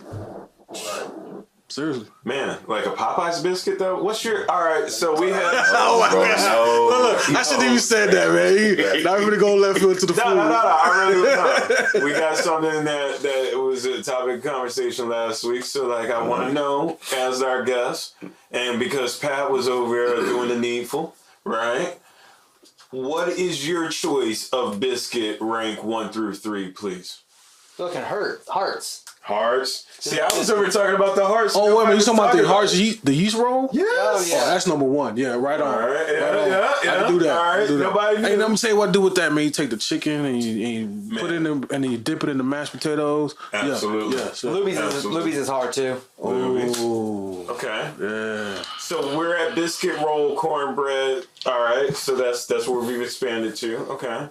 Speaker 4: Seriously.
Speaker 1: Man, like a Popeye's biscuit though? What's your, alright, so we have.
Speaker 4: Oh my gosh. Look, I shouldn't even said that, man. Not even go left field to the food.
Speaker 1: No, I really don't. We got something that was a topic of conversation last week, so like I want to know as our guest, and because Pat was over there doing the needful, right? What is your choice of biscuit rank 1 through 3, please?
Speaker 2: Looking hearts.
Speaker 1: Hearts. See, I was over talking about the hearts.
Speaker 4: Oh, wait a minute, you talking about the hearts, the yeast roll?
Speaker 1: Yes.
Speaker 2: Oh, yeah.
Speaker 4: Oh, that's number 1. Yeah, right on.
Speaker 1: All right.
Speaker 4: Yeah. I can do that.
Speaker 1: All right. Nobody knew.
Speaker 4: Hey, let me tell you what to do with that, man. You take the chicken and you put it in and then you dip it in the mashed potatoes.
Speaker 1: Absolutely.
Speaker 4: Yeah. So.
Speaker 2: Luby's is hard too.
Speaker 4: Oh.
Speaker 1: Okay.
Speaker 4: Yeah.
Speaker 1: So we're at biscuit roll, cornbread. All right. So that's where we've expanded to. Okay.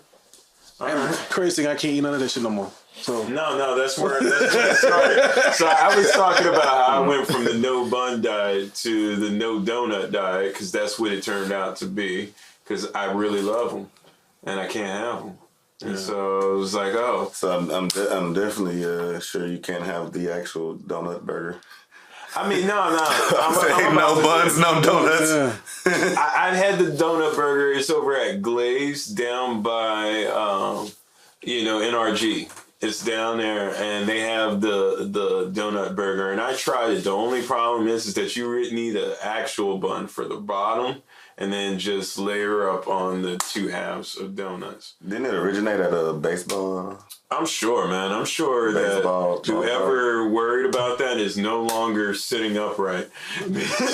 Speaker 1: All right.
Speaker 4: Crazy thing, I can't eat none of that shit no more. So
Speaker 1: No, that's where it started. So I was talking about how I went from the no bun diet to the no donut diet because that's what it turned out to be. Because I really love them and I can't have them. And so it was like, oh.
Speaker 6: So I'm definitely sure you can't have the actual donut burger.
Speaker 1: I mean, no.
Speaker 6: No buns, no donuts.
Speaker 4: yeah.
Speaker 1: I had the donut burger. It's over at Glaze down by, NRG. It's down there, and they have the donut burger. And I tried it. The only problem is that you need an actual bun for the bottom, and then just layer up on the two halves of donuts.
Speaker 6: Didn't it originate at a baseball?
Speaker 1: I'm sure, man. I'm sure
Speaker 6: Baseball,
Speaker 1: that whoever worried about that is no longer sitting upright. Because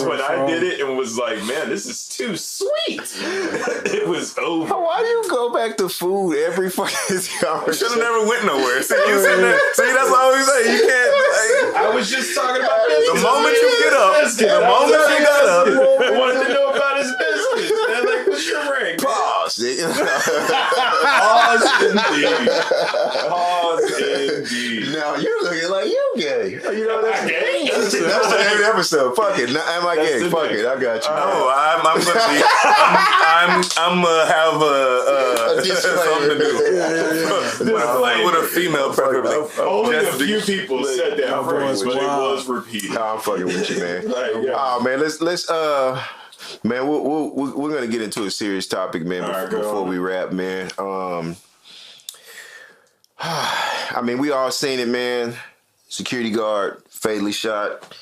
Speaker 1: when I did it, it was like, man, this is too sweet. It was over.
Speaker 5: Why do you go back to food every fucking time?
Speaker 6: Should have never went nowhere. See, you sitting there. See, that's what I always say. You can't.
Speaker 1: I was just talking about this.
Speaker 6: The moment you get up, the moment you got up,
Speaker 1: I wanted to know about his business. They're like, what's your rank?
Speaker 5: Pause.
Speaker 1: Pause indeed. Pause indeed.
Speaker 5: Now you're looking like you gay. You know that's
Speaker 1: gay.
Speaker 5: That's every episode. Fuck it. Am I gay? Fuck it. I got you.
Speaker 6: No, I'm gonna be. I'm gonna have something to do with a female preferably.
Speaker 1: Only a few people said that phrase, but it was repeated.
Speaker 5: Nah, I'm fucking with you, man.
Speaker 1: Yeah.
Speaker 5: Oh man, let's man, we're gonna get into a serious topic, man, before we wrap, man. I mean, we all seen it, man. Security guard fatally shot.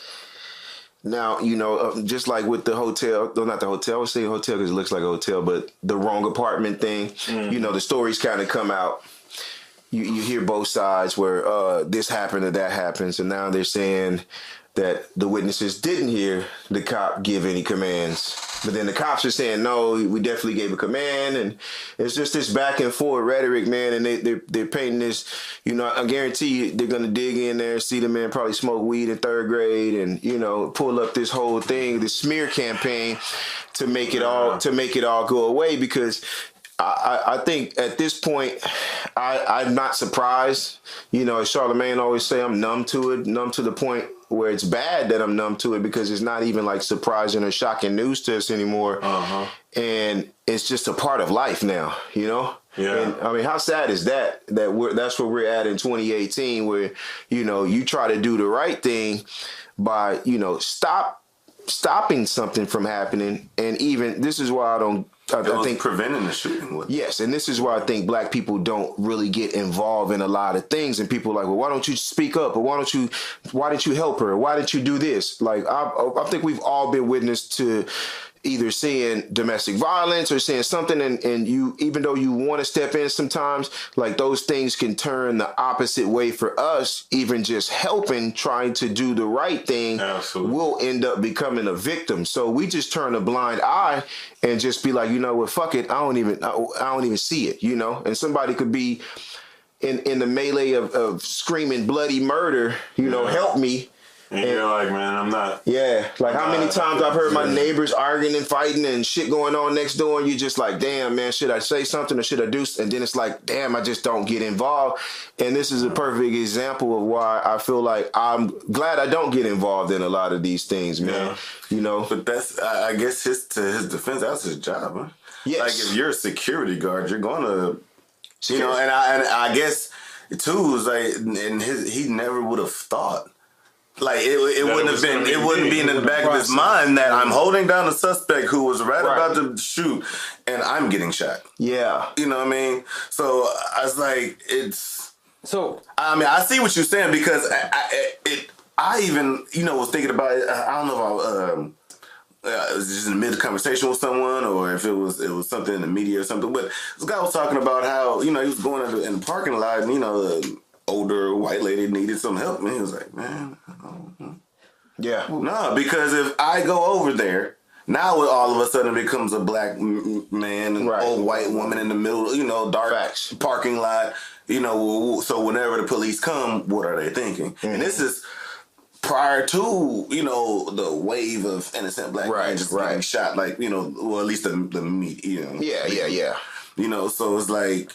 Speaker 5: Now, you know, just like with the hotel, no, not the hotel, I would say hotel because it looks like a hotel, but the wrong apartment thing, you know, the stories kind of come out. You hear both sides where this happened or that happened. So now they're saying that the witnesses didn't hear the cop give any commands. But then the cops are saying, no, we definitely gave a command. And it's just this back and forth rhetoric, man. And they're painting this, you know, I guarantee you they're going to dig in there, see the man probably smoke weed in third grade and, you know, pull up this whole thing, this smear campaign to make it all go away. Because I think at this point, I'm not surprised. You know, as Charlamagne always say, I'm numb to it, numb to the point where it's bad that I'm numb to it because it's not even like surprising or shocking news to us anymore. And it's just a part of life now, you know?
Speaker 1: Yeah.
Speaker 5: And I mean, how sad is that that's where we're at in 2018 where, you know, you try to do the right thing by, you know, stopping something from happening. And even this is why I think
Speaker 6: preventing the shooting.
Speaker 5: Yes, and this is why I think black people don't really get involved in a lot of things. And people are like, well, why don't you speak up? Or why didn't you help her? Why didn't you do this? Like, I think we've all been witness to either seeing domestic violence or seeing something and you, even though you want to step in sometimes, like those things can turn the opposite way for us. Even just helping, trying to do the right thing, will end up becoming a victim. So we just turn a blind eye and just be like, you know what, fuck it, I don't even see it, you know. And somebody could be in the melee of screaming bloody murder, you know, help me.
Speaker 1: And you're like, man, I'm not.
Speaker 5: Yeah, like how many times I've heard my neighbors arguing and fighting and shit going on next door, and you just like, damn, man, should I say something or should I do? And then it's like, damn, I just don't get involved. And this is a perfect example of why I feel like I'm glad I don't get involved in a lot of these things, man.
Speaker 1: Yeah.
Speaker 5: You know,
Speaker 6: but that's, I guess, to his defense, that's his job, huh?
Speaker 5: Yes.
Speaker 6: Like if you're a security guard, you're gonna, you know, and I guess too is like, and he never would have thought. Like it wouldn't have been. It wouldn't be in the back of his mind that I'm holding down a suspect who was right about to shoot, and I'm getting shot.
Speaker 5: Yeah,
Speaker 6: you know what I mean. So I was like, it's.
Speaker 2: So
Speaker 6: I mean, I see what you're saying because I even was thinking about it. I don't know if it was just in the middle of conversation with someone, or if it was something in the media or something. But this guy was talking about how he was going in the parking lot, and older white lady needed some help, and he was like, man, I don't know.
Speaker 5: Yeah.
Speaker 6: No, because if I go over there, now it all of a sudden becomes a black man and old white woman in the middle, dark parking lot, so whenever the police come, what are they thinking? Mm-hmm. And this is prior to, the wave of innocent black men just getting shot, like, well, at least the meat,
Speaker 5: Yeah.
Speaker 6: So it's like,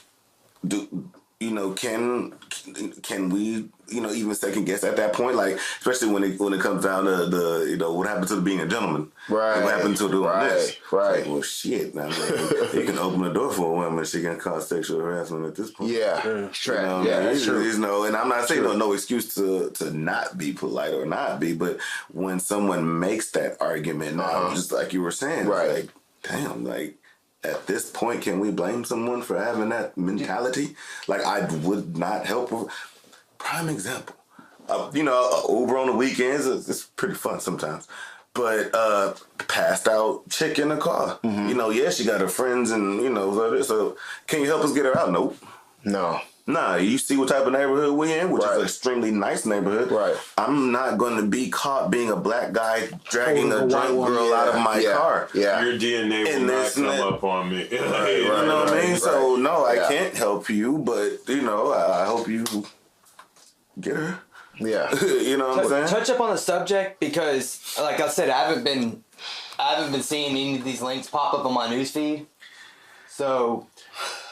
Speaker 6: can we, even second guess at that point? Like, especially when it comes down to the, what happened to being a gentleman? Right. What happened to doing this?
Speaker 5: Right.
Speaker 6: Like, well, shit. Now, he can open the door for a woman. She can cause sexual harassment at this point.
Speaker 5: Yeah. True. That's true.
Speaker 6: And I'm not saying no excuse to not be polite or not be, but when someone makes that argument, now, just like you were saying, like, damn, like, at this point, can we blame someone for having that mentality? Like, I would not help. Prime example. Uber on the weekends, it's pretty fun sometimes. but passed out chick in the car.
Speaker 5: Mm-hmm.
Speaker 6: You know, yeah, she got her friends and, you know, so can you help us get her out? Nope.
Speaker 5: No.
Speaker 6: Nah, you see what type of neighborhood we in, which is an extremely nice neighborhood.
Speaker 5: Right.
Speaker 6: I'm not going to be caught being a black guy dragging a drunk girl out of my car.
Speaker 5: Yeah.
Speaker 1: Your DNA will not come up on me.
Speaker 6: You know what I mean? So, no, I can't help you, but, you know, I hope you get her.
Speaker 5: Yeah.
Speaker 6: You know what I'm saying?
Speaker 2: Touch up on the subject because, like I said, I haven't been seeing any of these links pop up on my newsfeed. So...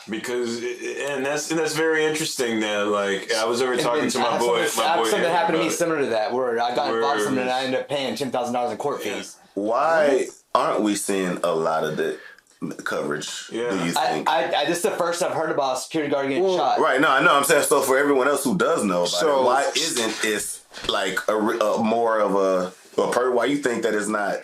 Speaker 1: Because that's very interesting. That like I was over talking to my boy.
Speaker 2: Something happened to me similar to that, where I got involved in something and I ended up paying $10,000 in court fees.
Speaker 6: Why aren't we seeing a lot of the coverage?
Speaker 1: Yeah.
Speaker 6: Do you think?
Speaker 2: This is the first I've heard about a security guard getting shot.
Speaker 6: Right. No, I know. I'm saying so for everyone else who does know about it. Why isn't it like a more of a Pert? Why you think that is not?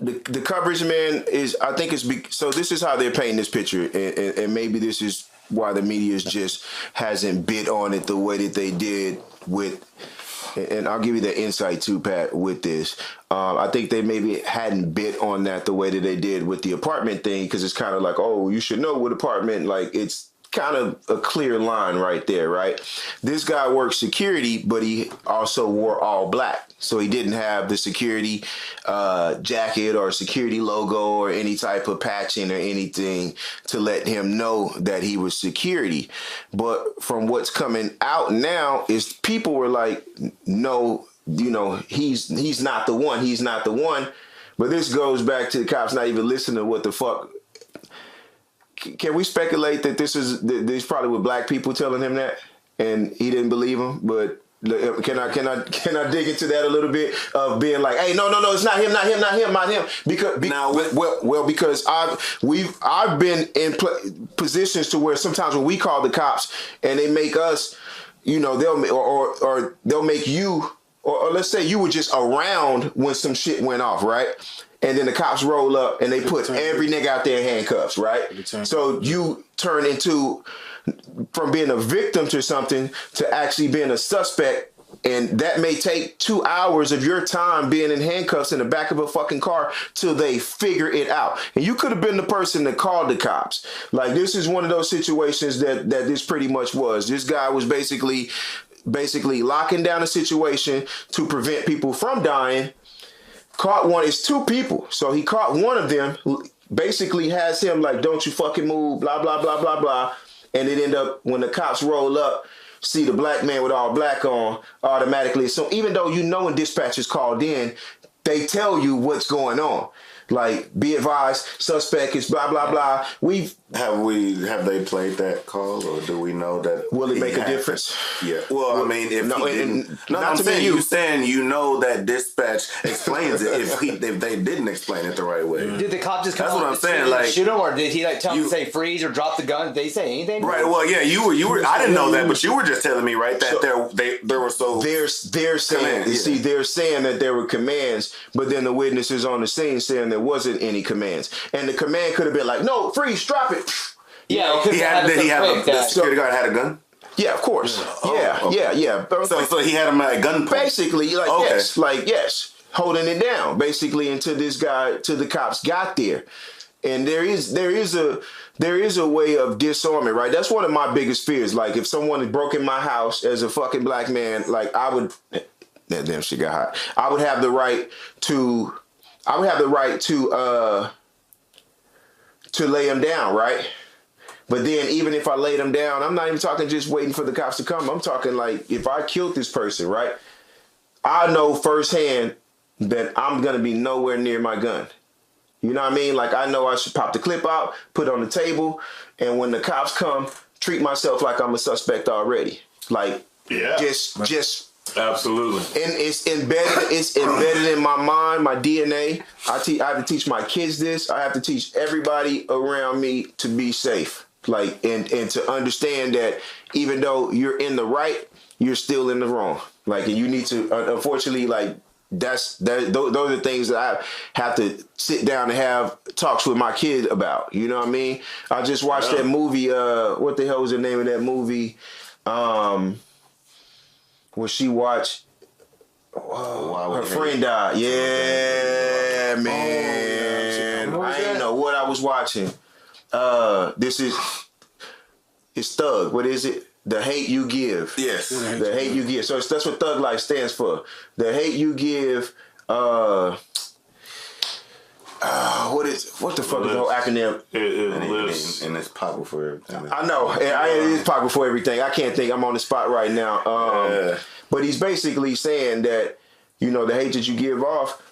Speaker 5: The coverage, man, I think so this is how they're painting this picture, and maybe this is why the media just hasn't bit on it the way that they did with, and I'll give you the insight too, Pat, with this. I think they maybe hadn't bit on that the way that they did with the apartment thing, because it's kind of like, oh, you should know what apartment, like it's kind of a clear line right there, right? This guy worked security, but he also wore all black. So he didn't have the security jacket or security logo or any type of patching or anything to let him know that he was security. But from what's coming out now is people were like, no, you know, he's not the one. He's not the one. But this goes back to the cops not even listening to what the fuck. Can we speculate that this probably with black people telling him that and he didn't believe him? But can I dig into that a little bit of being like, hey, no, it's not him, not him. Because I've been in positions to where sometimes when we call the cops and they make us, you know, they'll make you, or let's say you were just around when some shit went off, right? And then the cops roll up and they put every nigga out there in handcuffs, right? So you turn into, from being a victim to something to actually being a suspect, and that may take 2 hours of your time being in handcuffs in the back of a fucking car till they figure it out. And you could have been the person that called the cops. Like, this is one of those situations that this pretty much was. This guy was basically locking down a situation to prevent people from dying. Caught one, it's two people. So he caught one of them, basically has him like, don't you fucking move, blah, blah, blah, blah, blah. And it end up, when the cops roll up, see the black man with all black on, automatically. So even though you know when dispatchers called in, they tell you what's going on. Like, be advised, suspect is blah, blah, blah.
Speaker 6: Have they played that call, or do we know that?
Speaker 5: Will it make a difference?
Speaker 6: Yeah. Well, I mean, if
Speaker 5: no,
Speaker 6: he didn't,
Speaker 5: I'm saying
Speaker 6: you saying you know that dispatch explains it. If they didn't explain it the right way,
Speaker 2: did the cop just come?
Speaker 6: That's what I'm saying. Like,
Speaker 2: shoot him, or did he like tell him to say freeze or drop the gun? Did they say anything?
Speaker 6: Right. Well, yeah, you were. I didn't know that, but you were just telling me, right, that there were so.
Speaker 5: They're saying.
Speaker 6: Commands,
Speaker 5: see, they're saying that there were commands, but then the witnesses on the scene saying there wasn't any commands, and the command could have been like, "No, freeze, drop it."
Speaker 2: Yeah,
Speaker 6: the security guard had a gun?
Speaker 5: Yeah, of course. Yeah.
Speaker 6: So he had him at gunpoint.
Speaker 5: Basically, yes, holding it down, basically, until the cops got there. And there is a way of disarming, right? That's one of my biggest fears. Like, if someone had broken my house as a fucking black man, like, that damn shit got hot. I would have the right to lay him down, right? But then even if I laid him down, I'm not even talking just waiting for the cops to come. I'm talking like, if I killed this person, right? I know firsthand that I'm going to be nowhere near my gun. You know what I mean? Like, I know I should pop the clip out, put it on the table, and when the cops come, treat myself like I'm a suspect already. Like, just
Speaker 1: absolutely.
Speaker 5: And it's embedded in my mind, my DNA. I have to teach my kids this. I have to teach everybody around me to be safe. Like, and to understand that even though you're in the right, you're still in the wrong. Like, and you need to, unfortunately, like, those are things that I have to sit down and have talks with my kid about. You know what I mean? I just watched that movie. What the hell was the name of that movie? when she watched. Her friend died. Yeah, man. I didn't know what I was watching. It's Thug. What is it? The Hate You Give.
Speaker 6: Yes.
Speaker 5: The Hate You Give. So that's what Thug Life stands for. The Hate You Give. What the fuck is the whole acronym?
Speaker 6: And it's popular for everything.
Speaker 5: I know. It is popular for everything. I can't think. I'm on the spot right now. But he's basically saying that, you know, the hate that you give off,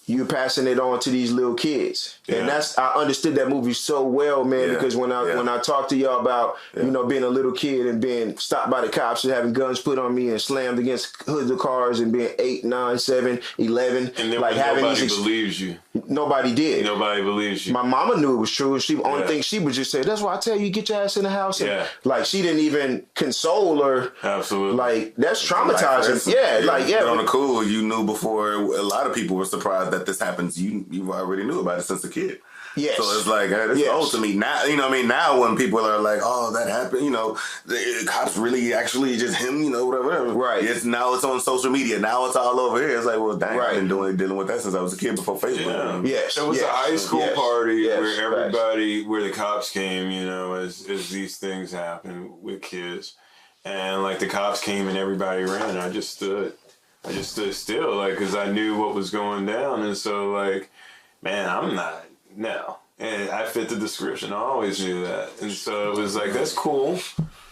Speaker 5: you're passing it on to these little kids. Yeah. And I understood that movie so well, man, because when I talked to y'all about, you know, being a little kid and being stopped by the cops and having guns put on me and slammed against hoods of cars and being 8, 9, 7, 11.
Speaker 1: And then
Speaker 5: like having
Speaker 1: nobody believes you.
Speaker 5: Nobody did.
Speaker 1: Nobody believes you.
Speaker 5: My mama knew it was true. She only thing she would just say, that's why I tell you, get your ass in the house. And like, she didn't even console her.
Speaker 1: Absolutely.
Speaker 5: Like, that's traumatizing.
Speaker 6: On the cool, you knew before a lot of people were surprised that this happens. You already knew about it since a kid.
Speaker 5: Yes.
Speaker 6: So it's like, hey, this is old to me. Now, you know what I mean? Now when people are like, oh, that happened, you know, the cops really actually just him, you know, whatever.
Speaker 5: Right.
Speaker 6: Now it's on social media. Now it's all over here. It's like, well, dang, I've been dealing with that since I was a kid before Facebook.
Speaker 5: Yes.
Speaker 1: It was a high school party where everybody, where the cops came, you know, as these things happen with kids. And like the cops came and everybody ran. I just stood still, like, because I knew what was going down. And so, like, man, I'm not. No. And I fit the description. I always knew that. And so it was like, that's cool.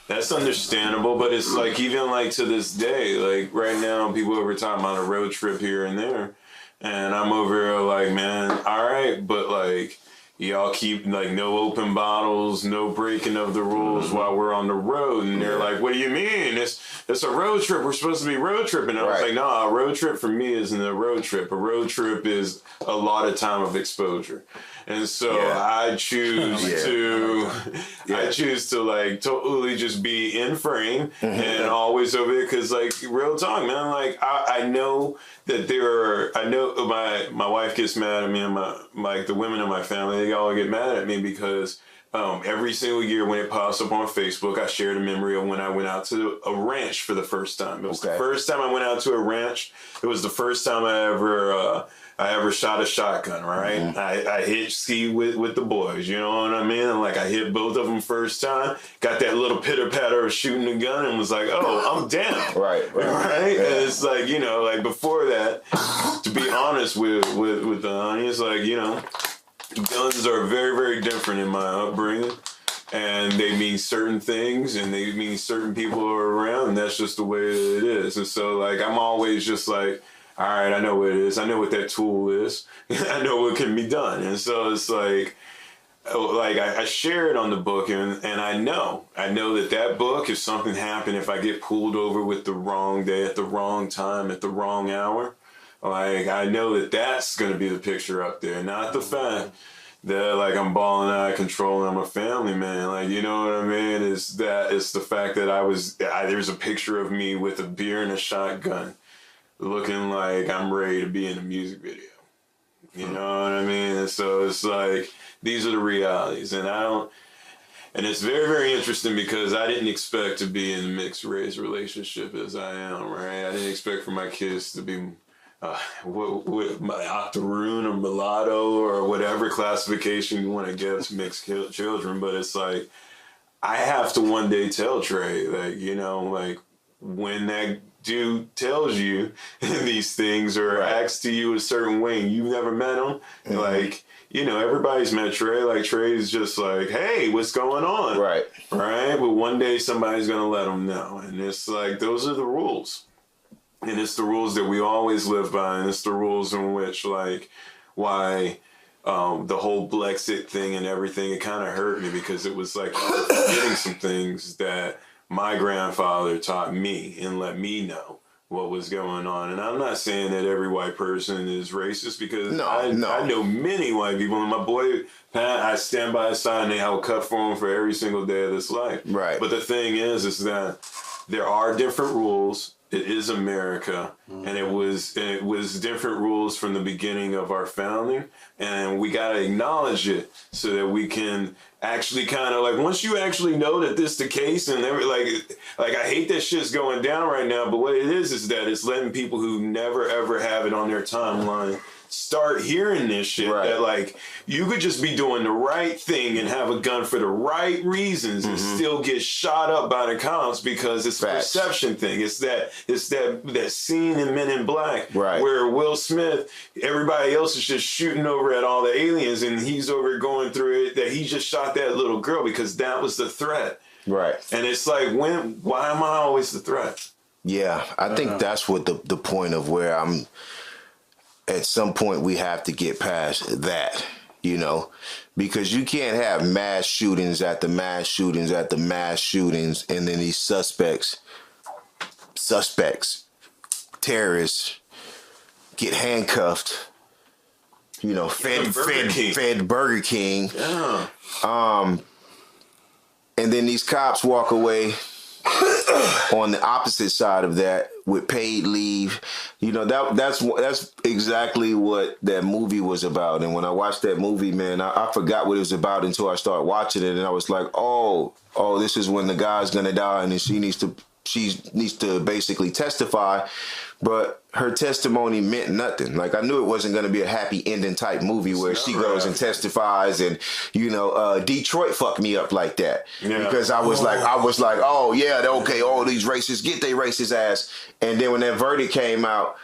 Speaker 1: That's understandable. But it's like, even like to this day, like right now, people over talking about a road trip here and there. And I'm over here like, man, all right. But like, y'all keep like no open bottles, no breaking of the rules while we're on the road. And they're like, what do you mean? It's a road trip. We're supposed to be road tripping. And I was like, no, a road trip for me isn't a road trip. A road trip is a lot of time of exposure. And so I choose to like totally just be in frame and always over it. Cause like real talk, man, like I know that my wife gets mad at me and the women in my family, they all get mad at me because every single year when it pops up on Facebook, I shared a memory of when I went out to a ranch for the first time. It was the first time I went out to a ranch. It was the first time I ever shot a shotgun, right? I hit ski with the boys, you know what I mean? And like I hit both of them first time, got that little pitter patter of shooting a gun and was like, oh, I'm down. Right? Yeah. And it's like, you know, like before that, to be honest with the audience, like, you know, guns are very, very different in my upbringing. And they mean certain things and they mean certain people are around and that's just the way it is. And so like, I'm always just like, all right, I know what it is. I know what that tool is. I know what can be done. And so it's like I share it on the book and I know that book, if something happened, if I get pulled over with the wrong day at the wrong time, at the wrong hour, like I know that that's going to be the picture up there, not the fact that like I'm balling out of control and I'm a family man. Like, you know what I mean? It's the fact that there's a picture of me with a beer and a shotgun looking like I'm ready to be in a music video. You know what I mean? And so it's like, these are the realities. And it's very, very interesting because I didn't expect to be in a mixed race relationship as I am, right? I didn't expect for my kids to be my octoroon or mulatto or whatever classification you want to give to mixed children. But it's like, I have to one day tell Trey, like, you know, like when that dude tells you these things or acts to you a certain way and you've never met him, like, you know, everybody's met Trey. Like, Trey's just like, hey, what's going on? Right. But one day somebody's going to let him know. And it's like, those are the rules. And it's the rules that we always live by. And it's the rules in which, like, why the whole Brexit thing and everything, it kind of hurt me because it was like forgetting some things that my grandfather taught me and let me know what was going on. And I'm not saying that every white person is racist because I know many white people. And my boy Pat, I stand by his side and they have a cut for him for every single day of this life. Right. But the thing is that there are different rules It is America, and it was different rules from the beginning of our founding, and we gotta acknowledge it so that we can actually kind of like, once you actually know that this the case, and like I hate that shit's going down right now, but what it is that it's letting people who never ever have it on their timeline start hearing this shit, that like you could just be doing the right thing and have a gun for the right reasons and still get shot up by the cops because it's a perception thing. It's that scene in Men in Black where Will Smith, everybody else is just shooting over at all the aliens and he's over going through it that he just shot that little girl because that was the threat. Right. And it's like, why am I always the threat?
Speaker 5: Yeah, I think that's what the point of where I'm. At some point, we have to get past that, you know, because you can't have mass shootings at the mass shootings at the mass shootings, and then these suspects, terrorists, get handcuffed, you know, fed Burger King, and then these cops walk away on the opposite side of that with paid leave. You know, that's exactly what that movie was about. And when I watched that movie, man, I forgot what it was about until I started watching it, and I was like, oh, this is when the guy's gonna die, and then she needs to basically testify. But her testimony meant nothing. Like, I knew it wasn't going to be a happy ending type movie where she goes and testifies, and you know, Detroit fucked me up like that because I was like, oh yeah, okay, all these racists get their racist ass, and then when that verdict came out,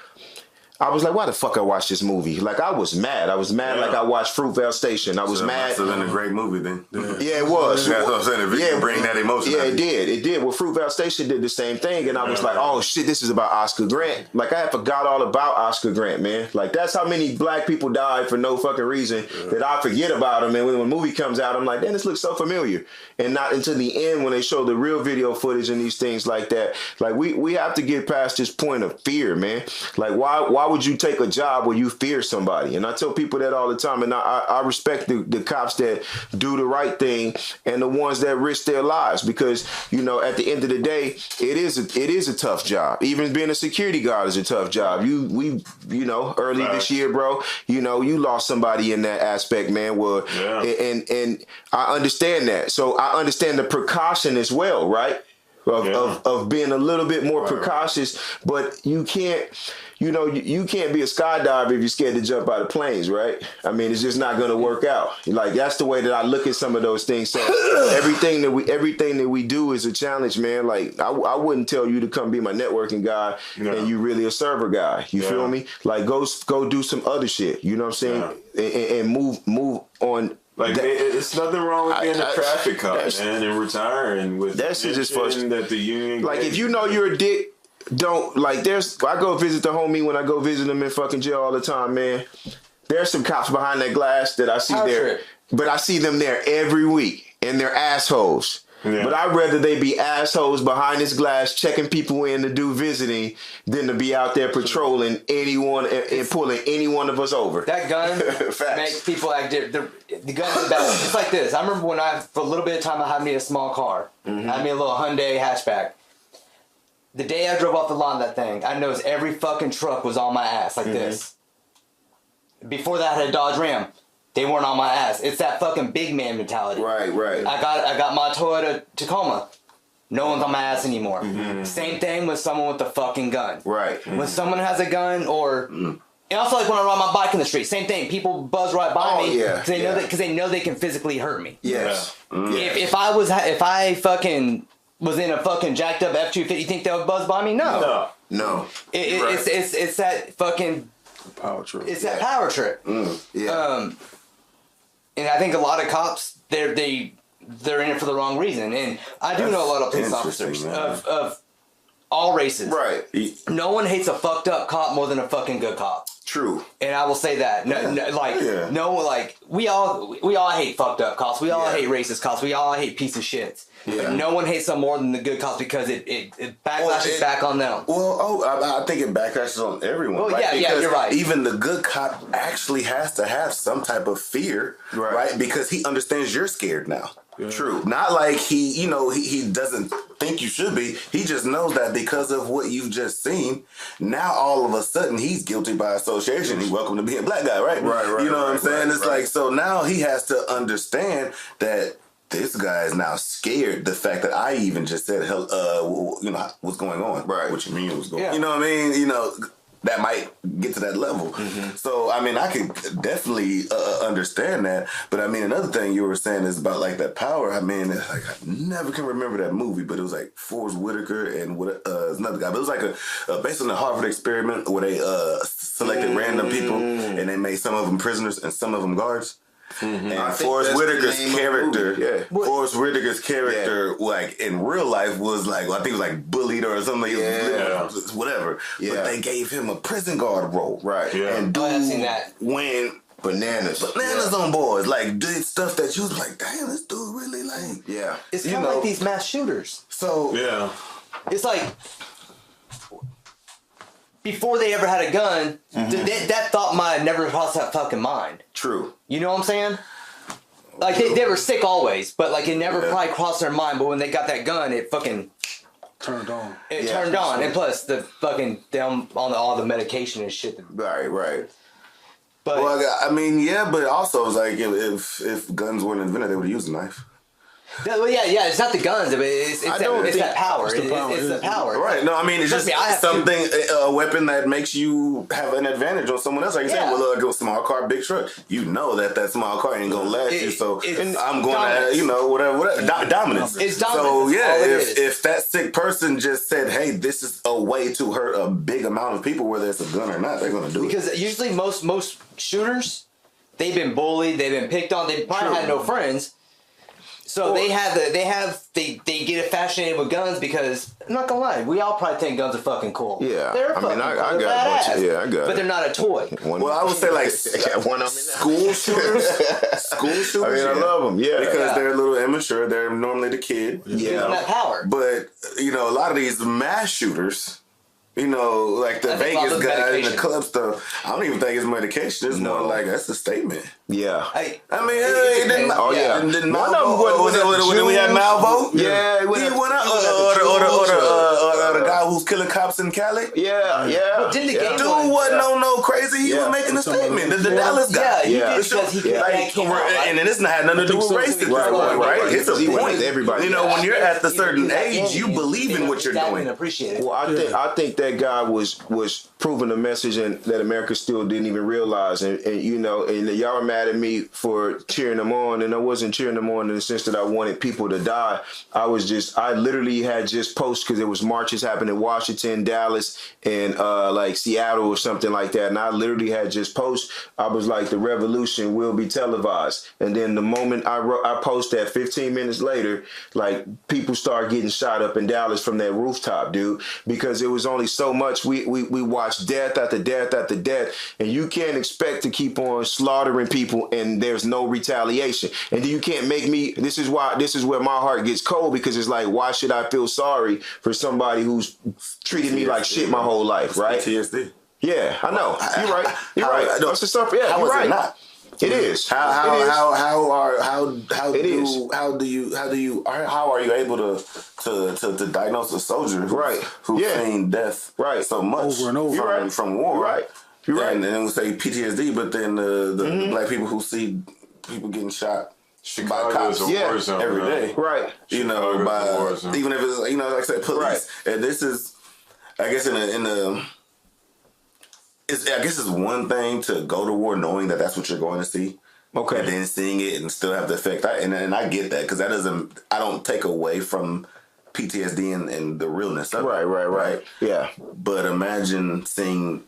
Speaker 5: I was like, why the fuck I watched this movie? Like, I was mad. Like I watched Fruitvale Station. I was mad.
Speaker 6: It's been a great movie then.
Speaker 5: Yeah, it was.
Speaker 6: That's what I'm saying. If you bring that emotion.
Speaker 5: Yeah, it did. Well, Fruitvale Station did the same thing, and I was like, oh shit, this is about Oscar Grant. Like, I had forgot all about Oscar Grant, man. Like, that's how many black people died for no fucking reason that I forget about him. And when the movie comes out, I'm like, damn, this looks so familiar. And not until the end when they show the real video footage and these things like that. Like, we have to get past this point of fear, man. Like, why would you take a job where you fear somebody? And I tell people that all the time, and I respect the cops that do the right thing and the ones that risk their lives, because, you know, at the end of the day, it is a tough job. Even being a security guard is a tough job. Early this year, bro, you know, you lost somebody in that aspect, man. Well, and I understand that. So I understand the precaution as well, right? Of being a little bit more precautious, but you can't, you know, you can't be a skydiver if you're scared to jump out of planes, right? I mean, it's just not going to work out. Like, that's the way that I look at some of those things. So everything that we do is a challenge, man. Like, I wouldn't tell you to come be my networking guy and you really a server guy. You feel me? Like, go do some other shit. You know what I'm saying? And move on.
Speaker 1: Like, it's nothing wrong with being a traffic cop, man, and retiring with
Speaker 5: that shit just
Speaker 1: that the union.
Speaker 5: Like, if you know you're a dick, don't, like, I go visit the homie when I go visit him in fucking jail all the time, man. There's some cops behind that glass that I see there, but I see them there every week, and they're assholes. Yeah. But I'd rather they be assholes behind this glass checking people in to do visiting than to be out there patrolling anyone and pulling any one of us over.
Speaker 2: That gun makes people act different. The gun is bad. It's like this. I remember when for a little bit of time, I had me a small car. I had me a little Hyundai hatchback. The day I drove off the lot of that thing, I noticed every fucking truck was on my ass like this. Before that, I had a Dodge Ram. They weren't on my ass. It's that fucking big man mentality.
Speaker 5: Right.
Speaker 2: I got my Toyota Tacoma. No one's on my ass anymore. Same thing with someone with a fucking gun.
Speaker 5: Right.
Speaker 2: When someone has a gun, or and also like when I ride my bike in the street, same thing. People buzz right by me because they know they can physically hurt me.
Speaker 5: Yes.
Speaker 2: If I fucking was in a fucking jacked up F-250, you think they would buzz by me? No. It's that fucking
Speaker 4: power trip.
Speaker 2: It's that power trip. And I think a lot of cops, they're in it for the wrong reason. And I do know a lot of police officers of all races.
Speaker 5: Right.
Speaker 2: No one hates a fucked up cop more than a fucking good cop.
Speaker 5: True.
Speaker 2: And I will say that. We all hate fucked up cops. We all hate racist cops. We all hate piece of shits. Yeah. But no one hates them more than the good cops because it backlashes back on them.
Speaker 6: Well, I think it backlashes on everyone.
Speaker 2: Well, right? Yeah, you're right.
Speaker 6: Even the good cop actually has to have some type of fear, right? Because he understands you're scared now. Yeah. True. Not like he doesn't think you should be. He just knows that because of what you've just seen, now all of a sudden he's guilty by association. He's welcome to being a black guy, right?
Speaker 5: Right.
Speaker 6: You know what I'm saying? It's like, so now he has to understand that this guy is now scared. The fact that I even just said, you know, what's going on?
Speaker 5: Right.
Speaker 6: What you mean what's going on?
Speaker 2: Yeah.
Speaker 6: You know what I mean? You know, that might get to that level. So, I mean, I could definitely understand that. But, I mean, another thing you were saying is about, like, that power. I mean, like, I never can remember that movie, but it was, like, Forrest Whitaker and another guy. But it was, like, based on the Harvard experiment where they selected random people and they made some of them prisoners and some of them guards. And Forrest Whitaker's character, Forrest Whitaker's character, like in real life, was like, I think it was like bullied or something. Whatever.
Speaker 5: Yeah.
Speaker 6: But they gave him a prison guard role,
Speaker 5: Right.
Speaker 1: Yeah.
Speaker 6: And dude
Speaker 2: I've seen that.
Speaker 6: went
Speaker 5: Bananas
Speaker 6: on boards, like did stuff that you was like, damn, this dude really like.
Speaker 5: Yeah.
Speaker 2: It's
Speaker 6: You
Speaker 2: kind of
Speaker 6: know.
Speaker 2: like these mass shooters.
Speaker 6: So
Speaker 1: Yeah.
Speaker 2: It's like before they ever had a gun, that thought might have never crossed that fucking mind.
Speaker 5: True.
Speaker 2: You know what I'm saying? Like they were sick always, but like it never probably crossed their mind. But when they got that gun, it fucking
Speaker 4: Turned on.
Speaker 2: turned on. And plus the fucking them on all the medication and shit.
Speaker 5: Right.
Speaker 2: But
Speaker 6: well, I mean, yeah, but also it's like if guns weren't invented, they would have used a knife.
Speaker 2: yeah, it's not the guns, but it's that power. It's the power.
Speaker 6: Right. No, I mean, it's
Speaker 2: Trust
Speaker 6: just
Speaker 2: me, I have
Speaker 6: something, a weapon that makes you have an advantage on someone else. Like you said,
Speaker 2: Yeah.
Speaker 6: well, go small car, big truck. You know that small car ain't going to last you. So I'm going
Speaker 2: dominance.
Speaker 6: to, you know, whatever. Dominance.
Speaker 2: It's dominance.
Speaker 6: So,
Speaker 2: That's
Speaker 6: yeah,
Speaker 2: all it is.
Speaker 6: if that sick person just said, hey, this is a way to hurt a big amount of people, whether it's a gun or not, they're going to do it.
Speaker 2: Because usually most shooters, they've been bullied, they've been picked on, they probably had no friends. So they get fascinated with guns because I'm not gonna lie, we all probably think guns are fucking cool.
Speaker 5: Yeah.
Speaker 2: They're
Speaker 5: I mean,
Speaker 2: fucking
Speaker 5: I
Speaker 2: cool.
Speaker 5: got
Speaker 2: They're
Speaker 5: a bunch
Speaker 2: badass.
Speaker 5: of- I got
Speaker 2: but
Speaker 5: it.
Speaker 2: they're not a toy.
Speaker 6: Well, I would say like
Speaker 5: one of
Speaker 6: school shooters. School shooters.
Speaker 5: I mean, I love them. Yeah.
Speaker 6: Because they're a little immature. They're normally the kid.
Speaker 2: Give them that power.
Speaker 6: But, you know, a lot of these mass shooters, you know, like the
Speaker 2: I think a lot
Speaker 6: Vegas
Speaker 2: of
Speaker 6: guys and the
Speaker 2: medication.
Speaker 6: club stuff, I don't even think it's medication. It's more like, that's a statement.
Speaker 5: Yeah.
Speaker 6: I mean, it didn't.
Speaker 5: Oh, yeah.
Speaker 6: Didn't
Speaker 5: One
Speaker 6: Malvo,
Speaker 5: of them was
Speaker 6: when we had Malvo?
Speaker 5: Yeah.
Speaker 6: He went up. Or the guy who's killing cops in Cali?
Speaker 5: Yeah.
Speaker 2: Didn't the
Speaker 5: yeah.
Speaker 2: game
Speaker 6: Dude wasn't no crazy. He was making a statement. The Dallas guy.
Speaker 2: Yeah, because he
Speaker 6: Like,
Speaker 2: came out, right?
Speaker 6: and it's not had nothing to do with race at this point, right? It's a
Speaker 5: He went
Speaker 6: point.
Speaker 5: with everybody.
Speaker 6: You know, when you're at the
Speaker 2: You
Speaker 6: certain
Speaker 2: do that
Speaker 6: age, you
Speaker 2: and
Speaker 6: believe in what you're
Speaker 2: that
Speaker 6: doing.
Speaker 2: and appreciate it.
Speaker 5: Well, I think that guy was proving a message and that America still didn't even realize, and you know, and y'all were mad at me for cheering them on, and I wasn't cheering them on in the sense that I wanted people to die. I literally had just posted because there was marches happening in Washington, Dallas, and like Seattle or something like that, and I literally had just posted. I was like, the revolution will be televised, and then the moment I posted that, 15 minutes later, like people start getting shot up in Dallas from that rooftop, dude, because it was only so much we watched death after death after death, and you can't expect to keep on slaughtering people and there's no retaliation. And then you can't make me, this is where my heart gets cold, because it's like, why should I feel sorry for somebody who's treated me like shit my whole life, right?
Speaker 6: PTSD.
Speaker 5: Yeah, I know. You're right. You're right.
Speaker 6: No,
Speaker 5: That's the stuff. Yeah,
Speaker 6: how
Speaker 5: you're
Speaker 6: is
Speaker 5: right.
Speaker 6: it not?
Speaker 5: It is.
Speaker 6: How are you able to diagnose a soldier who's seen death so much
Speaker 4: over and over
Speaker 6: from war?
Speaker 5: Right. You're right.
Speaker 6: And then we say PTSD, but then the black people who see people getting shot by cops
Speaker 1: Chicago's a war zone,
Speaker 6: every day,
Speaker 5: Right.
Speaker 6: You know,
Speaker 1: Chicago's a
Speaker 6: by
Speaker 1: war zone.
Speaker 6: even if it's, you know, like I said, police.
Speaker 5: Right.
Speaker 6: And this is, I guess it's one thing to go to war knowing that that's what you're going to see.
Speaker 5: Okay.
Speaker 6: And then seeing it and still have the effect. And I get that, because I don't take away from PTSD and the realness of it.
Speaker 5: Right. Yeah.
Speaker 6: But imagine being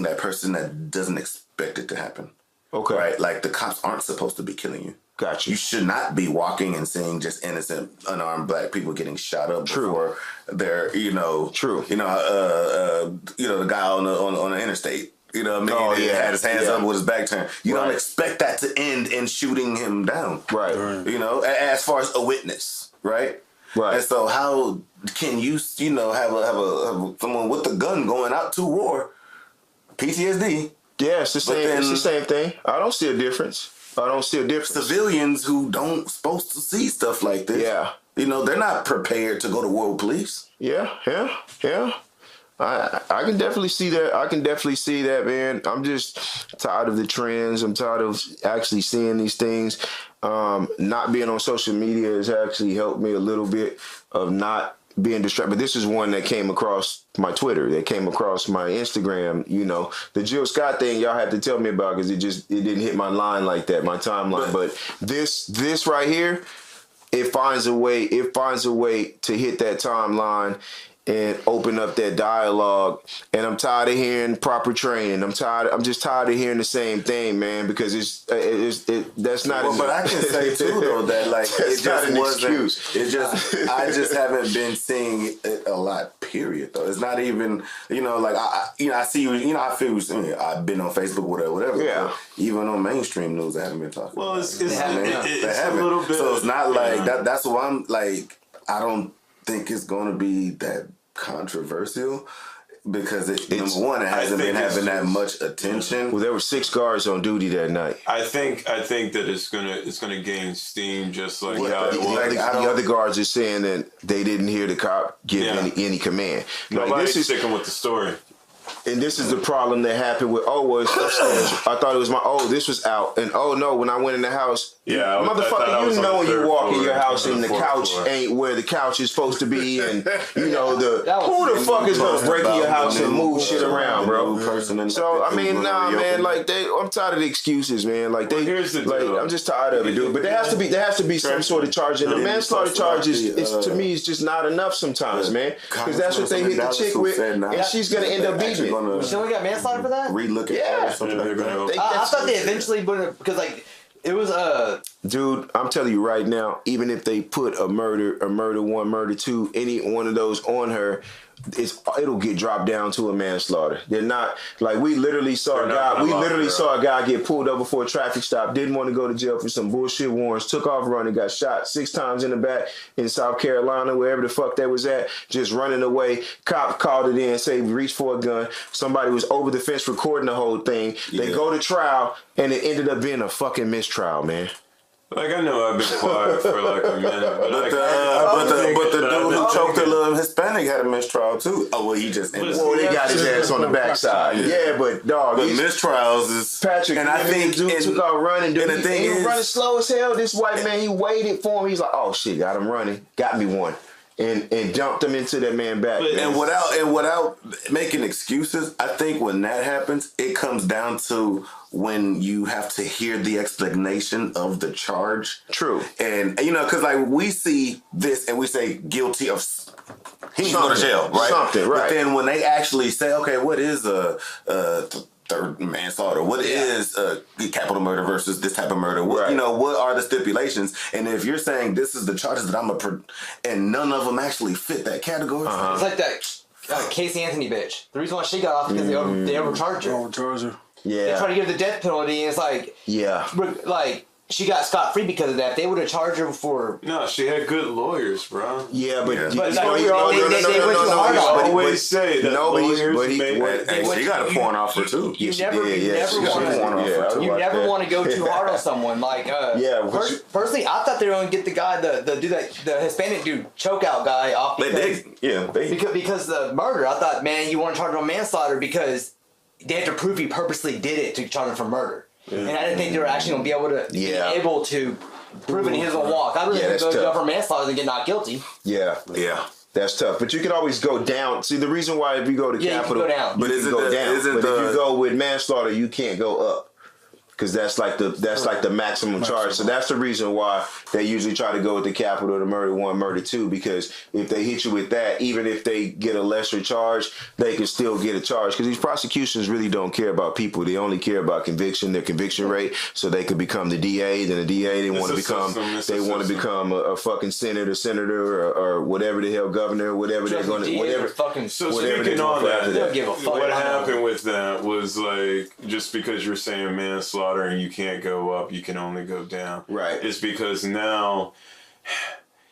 Speaker 6: that person that doesn't expect it to happen.
Speaker 5: Okay.
Speaker 6: Right? Like, the cops aren't supposed to be killing you.
Speaker 5: Gotcha.
Speaker 6: You should not be walking and seeing just innocent, unarmed black people getting shot up before they're, you know,
Speaker 5: True.
Speaker 6: You know, the guy on the interstate. You know what I mean?
Speaker 5: Oh,
Speaker 6: He
Speaker 5: yeah.
Speaker 6: had his hands
Speaker 5: Yeah.
Speaker 6: up with his back turned. You don't
Speaker 5: Right.
Speaker 6: expect that to end in shooting him down.
Speaker 5: Right.
Speaker 6: You know, as far as a witness, right?
Speaker 5: Right.
Speaker 6: And so, how can you, you know, have someone with a gun going out to war? PTSD.
Speaker 5: Yeah, it's the same.
Speaker 6: then-
Speaker 5: It's the same thing. I don't see a difference.
Speaker 6: Civilians who don't supposed to see stuff like this.
Speaker 5: Yeah.
Speaker 6: You know, they're not prepared to go to war with police.
Speaker 5: Yeah. I can definitely see that. Man. I'm just tired of the trends. I'm tired of actually seeing these things. Not being on social media has actually helped me a little bit of not being distracted. But this is one that came across my Twitter, that came across my Instagram. You know, the Jill Scott thing, y'all had to tell me about because it didn't hit my line like that, my timeline. But this right here, it finds a way to hit that timeline and open up that dialogue. And I'm tired of hearing proper training. I'm just tired of hearing the same thing, man, because that's not.
Speaker 6: Well, but I can say too though that like it just wasn't. Excuse. I just haven't been seeing it a lot. Period. Though it's not even like I see I feel I've been on Facebook whatever. Yeah. Even on mainstream news, I haven't been talking.
Speaker 1: Well,
Speaker 6: it's
Speaker 1: a little bit.
Speaker 6: So it's not like that. That's why I'm like I don't think it's going to be that controversial because number one, it hasn't been having that much attention.
Speaker 5: Well, there were 6 guards on duty that night.
Speaker 1: I think that it's gonna gain steam just like how
Speaker 5: the other guards are saying that they didn't hear the cop give any command.
Speaker 1: Nobody's sticking with the story.
Speaker 5: And this is the problem that happened with I thought it was this was out, and no, when I went in the house, motherfucker, you know when you walk in your house and the couch ain't where the couch is supposed to be, and who the fuck is gonna break in your house and move shit around, bro? So I mean, man, like I'm tired of the excuses, man. Like
Speaker 1: here's the deal.
Speaker 5: I'm just tired of it, dude. But there has to be some sort of charge, and the manslaughter charge is to me is just not enough sometimes, man, because that's what they hit the chick with, and she's gonna end up beating it.
Speaker 2: So we got manslaughter for that?
Speaker 6: Relook at something like that.
Speaker 2: I thought they eventually would because like it was
Speaker 5: Dude, I'm telling you right now, even if they put a murder 1, murder 2, any one of those on her, it'll get dropped down to a manslaughter. They're not like we literally saw a guy get pulled over for a traffic stop, didn't want to go to jail for some bullshit warrants, took off running, got shot 6 times in the back in South Carolina, wherever the fuck that was at, just running away. Cop called it in, say reached for a gun. Somebody was over the fence recording the whole thing. They go to trial and it ended up being a fucking mistrial, man.
Speaker 1: Like I know I've been quiet for like a minute, but
Speaker 6: the dude who choked the little Hispanic had a mistrial too. Oh well, he just ended.
Speaker 5: Well, they got his ass on the backside. Yeah, but dog,
Speaker 6: but mistrials is
Speaker 5: Patrick. And I think dude took out running. Dude,
Speaker 6: and the thing
Speaker 5: he was running slow as hell. This white man, he waited for him. He's like, oh shit, got him running, got me one. And dumped him into that man back.
Speaker 6: And without making excuses, I think when that happens, it comes down to when you have to hear the explanation of the charge.
Speaker 5: True.
Speaker 6: And because like we see this and we say guilty of he needs to go to jail, right?
Speaker 5: Something, right.
Speaker 6: But then when they actually say, okay, what is a third manslaughter? What is capital murder versus this type of murder? What, what are the stipulations? And if you're saying this is the charges that and none of them actually fit that category,
Speaker 2: it's like that Casey Anthony bitch. The reason why she got off because they overcharged her.
Speaker 5: Yeah,
Speaker 2: they tried to give her the death penalty, and it's like like. She got scot-free because of that. They would have charged her for...
Speaker 1: No, she had good lawyers, bro.
Speaker 5: Yeah, but...
Speaker 2: they went too hard on her.
Speaker 1: Always say that
Speaker 6: and she got a porn offer, too.
Speaker 2: You never want to go too hard on someone. Like, personally, I thought they were going to get the guy, the Hispanic dude, chokeout guy off. Because the murder, I thought, man, you want to charge him on manslaughter because they had to prove he purposely did it to charge him for murder. And I didn't think they were actually going to be able to prove it in his own walk. I really think they'll go for manslaughter and get not guilty.
Speaker 5: Yeah. That's tough. But you can always go down. See, the reason why if you go to capital,
Speaker 2: you can go down.
Speaker 5: But if you go with manslaughter, you can't go up. Because that's like the maximum charge. So that's the reason why they usually try to go with the capital, the murder 1, murder 2. Because if they hit you with that, even if they get a lesser charge, they can still get a charge. Because these prosecutions really don't care about people. They only care about conviction, their conviction rate. So they could become the DA. Then the DA, they want to become a fucking senator, or whatever the hell, governor, whatever they're going to, whatever.
Speaker 1: So speaking on that, what happened with that was like just because you're saying manslaughter and you can't go up, you can only go down.
Speaker 5: Right.
Speaker 1: It's because now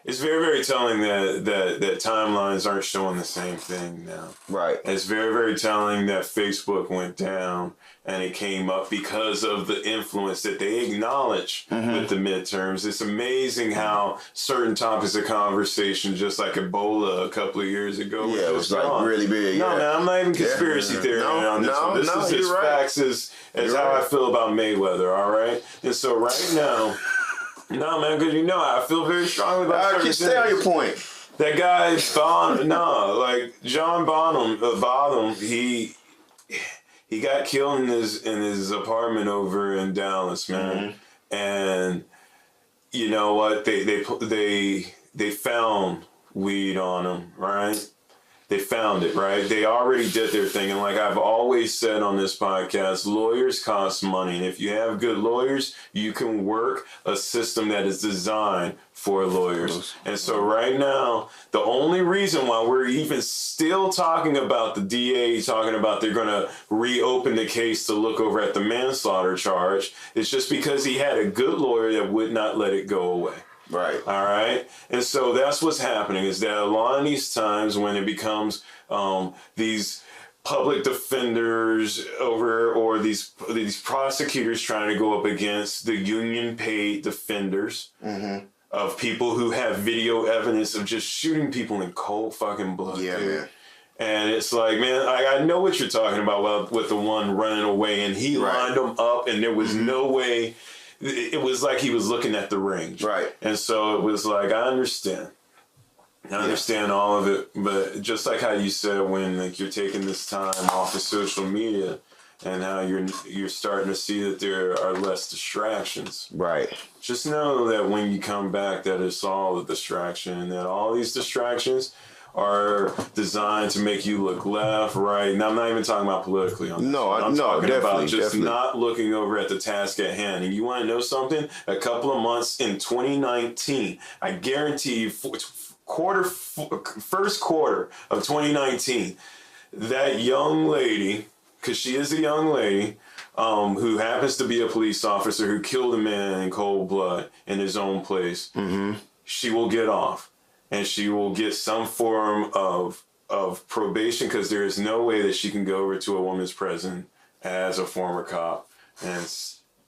Speaker 1: It's very, very telling that timelines aren't showing the same thing now.
Speaker 5: Right.
Speaker 1: It's very, very telling that Facebook went down and it came up because of the influence that they acknowledge with the midterms. It's amazing how certain topics of conversation, just like Ebola a couple of years ago,
Speaker 5: it was like really big.
Speaker 1: No, man, I'm not even conspiracy theory on this one. This is just facts as how I feel about Mayweather, all right? And so right now... No, man, because I feel very strongly about certain things.
Speaker 5: Stay on your point.
Speaker 1: That guy, John Bonham, he got killed in his apartment over in Dallas, man. And you know what? They found weed on him, right? They found it, right? They already did their thing. And like I've always said on this podcast, lawyers cost money. And if you have good lawyers, you can work a system that is designed for lawyers. And so right now, the only reason why we're even still talking about the DA talking about they're going to reopen the case to look over at the manslaughter charge is just because he had a good lawyer that would not let it go away.
Speaker 5: Right.
Speaker 1: All right. And so that's what's happening is that a lot of these times when it becomes these public defenders or these prosecutors trying to go up against the union paid defenders of people who have video evidence of just shooting people in cold fucking blood.
Speaker 5: Yeah,
Speaker 1: dude.
Speaker 5: man.
Speaker 1: And it's like, man, I know what you're talking about with the one running away and he lined them up and there was no way. It was like he was looking at the range.
Speaker 5: Right.
Speaker 1: And so it was like, I understand. I understand all of it. But just like how you said when like you're taking this time off of social media and how you're starting to see that there are less distractions.
Speaker 5: Right.
Speaker 1: Just know that when you come back that it's all a distraction and that all these distractions are designed to make you look left, right. Now, I'm not even talking about politically on this. I'm talking about just not looking over at the task at hand. And you want to know something? A couple of months in 2019, I guarantee you, first quarter of 2019, that young lady, because she is a young lady, who happens to be a police officer who killed a man in cold blood in his own place, she will get off. And she will get some form of probation because there is no way that she can go over to a woman's prison as a former cop and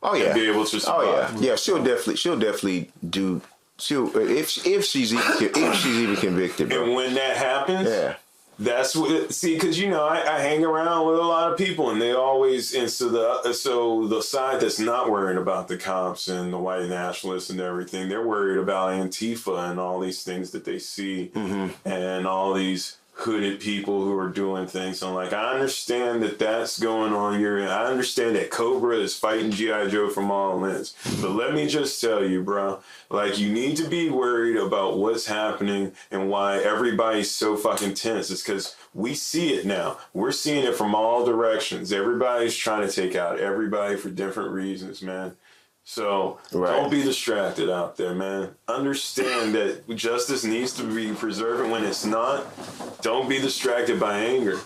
Speaker 1: be able to survive.
Speaker 5: Yeah, she'll definitely do. If she's even convicted. Bro.
Speaker 1: And when that happens, that's what. See, because I hang around with a lot of people, and they always so the side that's not worried about the cops and the white nationalists and everything, they're worried about Antifa and all these things that they see, and all these hooded people who are doing things. I'm like, I understand that that's going on here. I understand that Cobra is fighting G.I. Joe from all ends. But let me just tell you, bro, like you need to be worried about what's happening and why everybody's so fucking tense. It's because we see it now. We're seeing it from all directions. Everybody's trying to take out everybody for different reasons, man. So don't be distracted out there, man. Understand that justice needs to be preserved, and when it's not, don't be distracted by anger,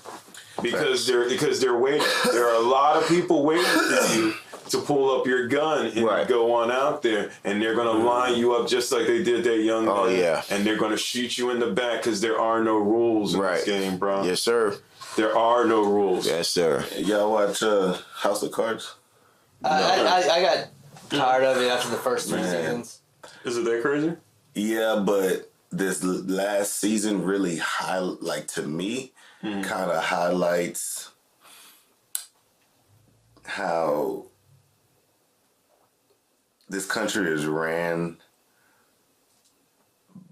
Speaker 1: because they're waiting. There are a lot of people waiting for you to pull up your gun and go on out there, and they're gonna line you up just like they did that young man. And they're gonna shoot you in the back because there are no rules in this game, bro.
Speaker 5: Yes, sir.
Speaker 1: There are no rules.
Speaker 5: Yes, sir.
Speaker 6: Y'all watch House of Cards?
Speaker 2: I got tired of it after the first 3 seasons.
Speaker 1: Is it that crazy?
Speaker 6: Yeah, but this last season really to me, kind of highlights how this country is ran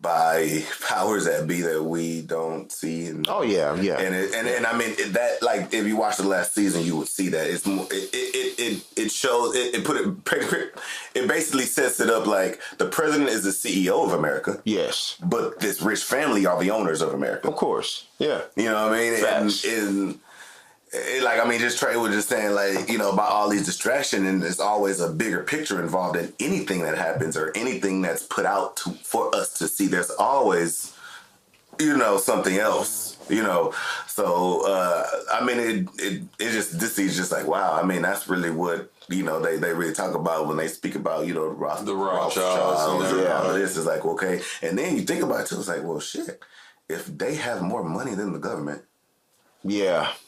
Speaker 6: by powers that be that we don't see. And,
Speaker 5: and I
Speaker 6: mean that, like, if you watch the last season, you would see that it's more. It shows it basically sets it up like the president is the CEO of America.
Speaker 5: Yes,
Speaker 6: but this rich family are the owners of America.
Speaker 5: Of course, yeah.
Speaker 6: You know what I mean?
Speaker 5: Facts.
Speaker 6: Just Trey was just saying, like, about all these distractions, and there's always a bigger picture involved in anything that happens or anything that's put out for us to see. There's always, something else, So, I mean, this is just like, wow. I mean, that's really what you know, they really talk about when they speak about, you know,
Speaker 1: the
Speaker 6: Rothschilds and all of this. Is like, okay. And then you think about it too, it's like, well, shit, if they have more money than the government, you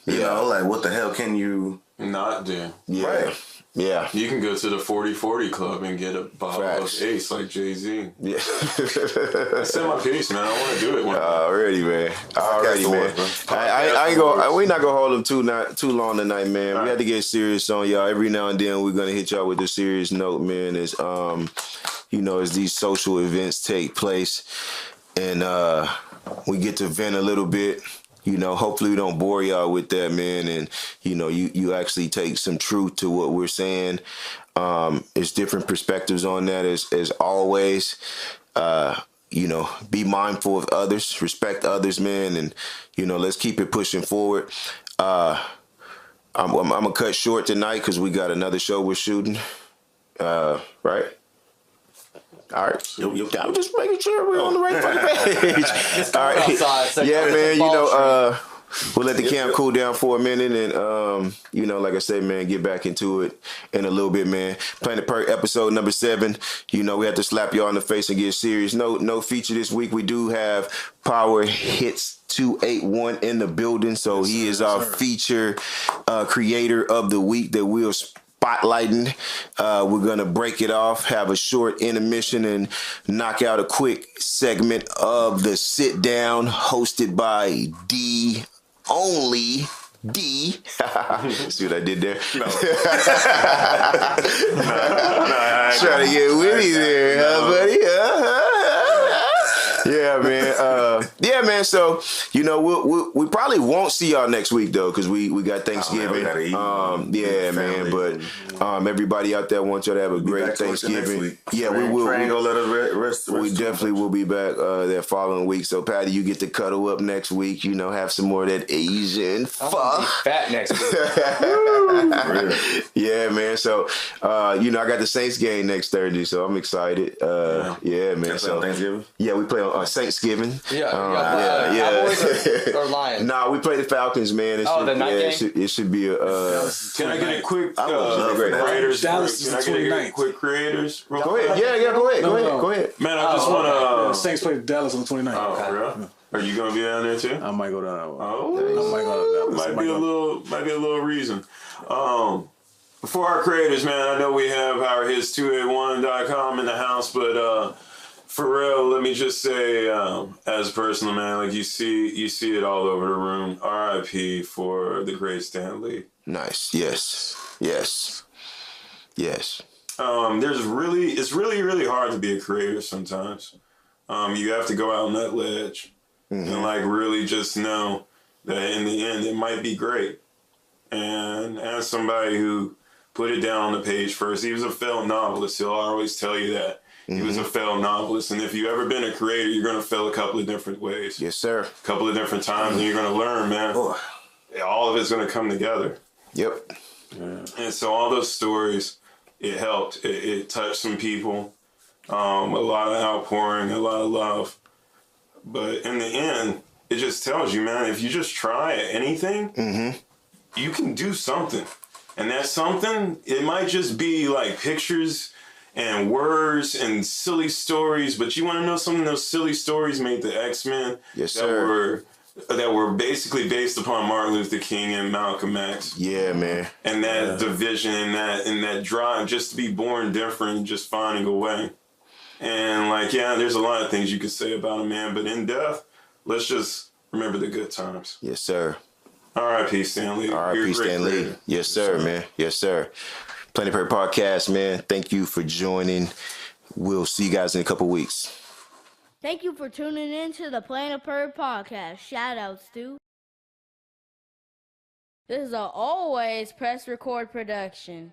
Speaker 6: know, like, what the hell can you
Speaker 1: not do?
Speaker 5: Yeah.
Speaker 6: Right.
Speaker 5: Yeah.
Speaker 1: You can go to the 40-40 club and get a bottle of Ace like Jay-Z.
Speaker 5: Yeah.
Speaker 1: I said my piece, man. I want to do it one day.
Speaker 5: Already, man. I ain't gonna. We're not gonna hold them too long tonight, man. We had to get serious on y'all. Every now and then, we're gonna hit y'all with a serious note, man. As you know, as these social events take place, and we get to vent a little bit. You know, hopefully we don't bore y'all with that, man. And, you know, you actually take some truth to what we're saying. There's different perspectives on that as always. You know, be mindful of others, respect others, man. And, you know, let's keep it pushing forward. I'm going to cut short tonight because we got another show we're shooting. Right? All right. I'm just making sure we're on the right fucking page. All right.
Speaker 2: Outside,
Speaker 5: yeah, man. You know, we'll let the camp cool down for a minute, and you know, like I said, man, get back into it in a little bit, man. Planet Pert episode number 7. You know, we have to slap y'all in the face and get serious. No feature this week. We do have Power Hits 281 in the building, so he is our feature creator of the week that we'll spotlighting. We're gonna break it off, have a short intermission, and knock out a quick segment of the sit down hosted by only D. See what I did there? No. Trying to get witty there, huh, buddy? Yeah, man. Yeah, man. So, you know, we probably won't see y'all next week though, because we got Thanksgiving. Yeah, man. But everybody out there wants y'all to have a great Thanksgiving. Yeah, we will. We definitely will be back that following week. So, Patty, you get to cuddle up next week. You know, have some more of that Asian fuck.
Speaker 2: Fat next week.
Speaker 5: Yeah, man. So, you know, I got the Saints game next Thursday, so I'm excited. Yeah, man. So
Speaker 6: Thanksgiving.
Speaker 5: Yeah, we play on Thanksgiving.
Speaker 2: Yeah. Cowboys or Lions?
Speaker 5: Nah, we play the Falcons, man.
Speaker 2: The night game?
Speaker 5: It should be a.
Speaker 1: Can I get a quick
Speaker 4: Creators? Dallas is
Speaker 1: Can I
Speaker 4: the
Speaker 1: get a
Speaker 4: 29th.
Speaker 1: quick creators?
Speaker 5: Go ahead. Yeah, go ahead.
Speaker 1: Man, I just want to.
Speaker 4: Saints play Dallas on the 29th.
Speaker 1: Oh, real? Are you gonna be down there too?
Speaker 4: I might go down.
Speaker 1: Oh,
Speaker 4: I might go to Dallas.
Speaker 1: Might be a little reason. For our creators, man, I know we have our his281.com in the house, but for real, let me just say, as a personal man, like you see it all over the room. R.I.P. for the great Stan Lee.
Speaker 5: Nice. Yes.
Speaker 1: It's really hard to be a creator sometimes. You have to go out on that ledge and like really just know that in the end it might be great. And as somebody who put it down on the page first, he was a failed novelist. He'll always tell you that. He was a failed novelist, and if you've ever been a creator, you're going to fail a couple of different ways.
Speaker 5: Yes, sir.
Speaker 1: A couple of different times, and you're going to learn, man. All of it's going to come together.
Speaker 5: Yep.
Speaker 1: Yeah. And so all those stories, it helped. It touched some people. A lot of outpouring, a lot of love. But in the end, it just tells you, man, if you just try anything, you can do something. And that something, it might just be like pictures and words and silly stories, but you want to know something? Those silly stories made the X-Men.
Speaker 5: Yes, sir.
Speaker 1: That were basically based upon Martin Luther King and Malcolm X.
Speaker 5: Yeah, man.
Speaker 1: And that division and that drive just to be born different, just finding a way. And like, yeah, there's a lot of things you could say about a man, but in death, let's just remember the good times.
Speaker 5: Yes, sir.
Speaker 1: R.I.P. Stan Lee.
Speaker 5: R.I.P. Stan Lee. Yes, sir, man. Yes, sir. Planet Pert Podcast, man. Thank you for joining. We'll see you guys in a couple weeks.
Speaker 7: Thank you for tuning in to the Planet Pert Podcast. Shout outs to. This is a always press record production.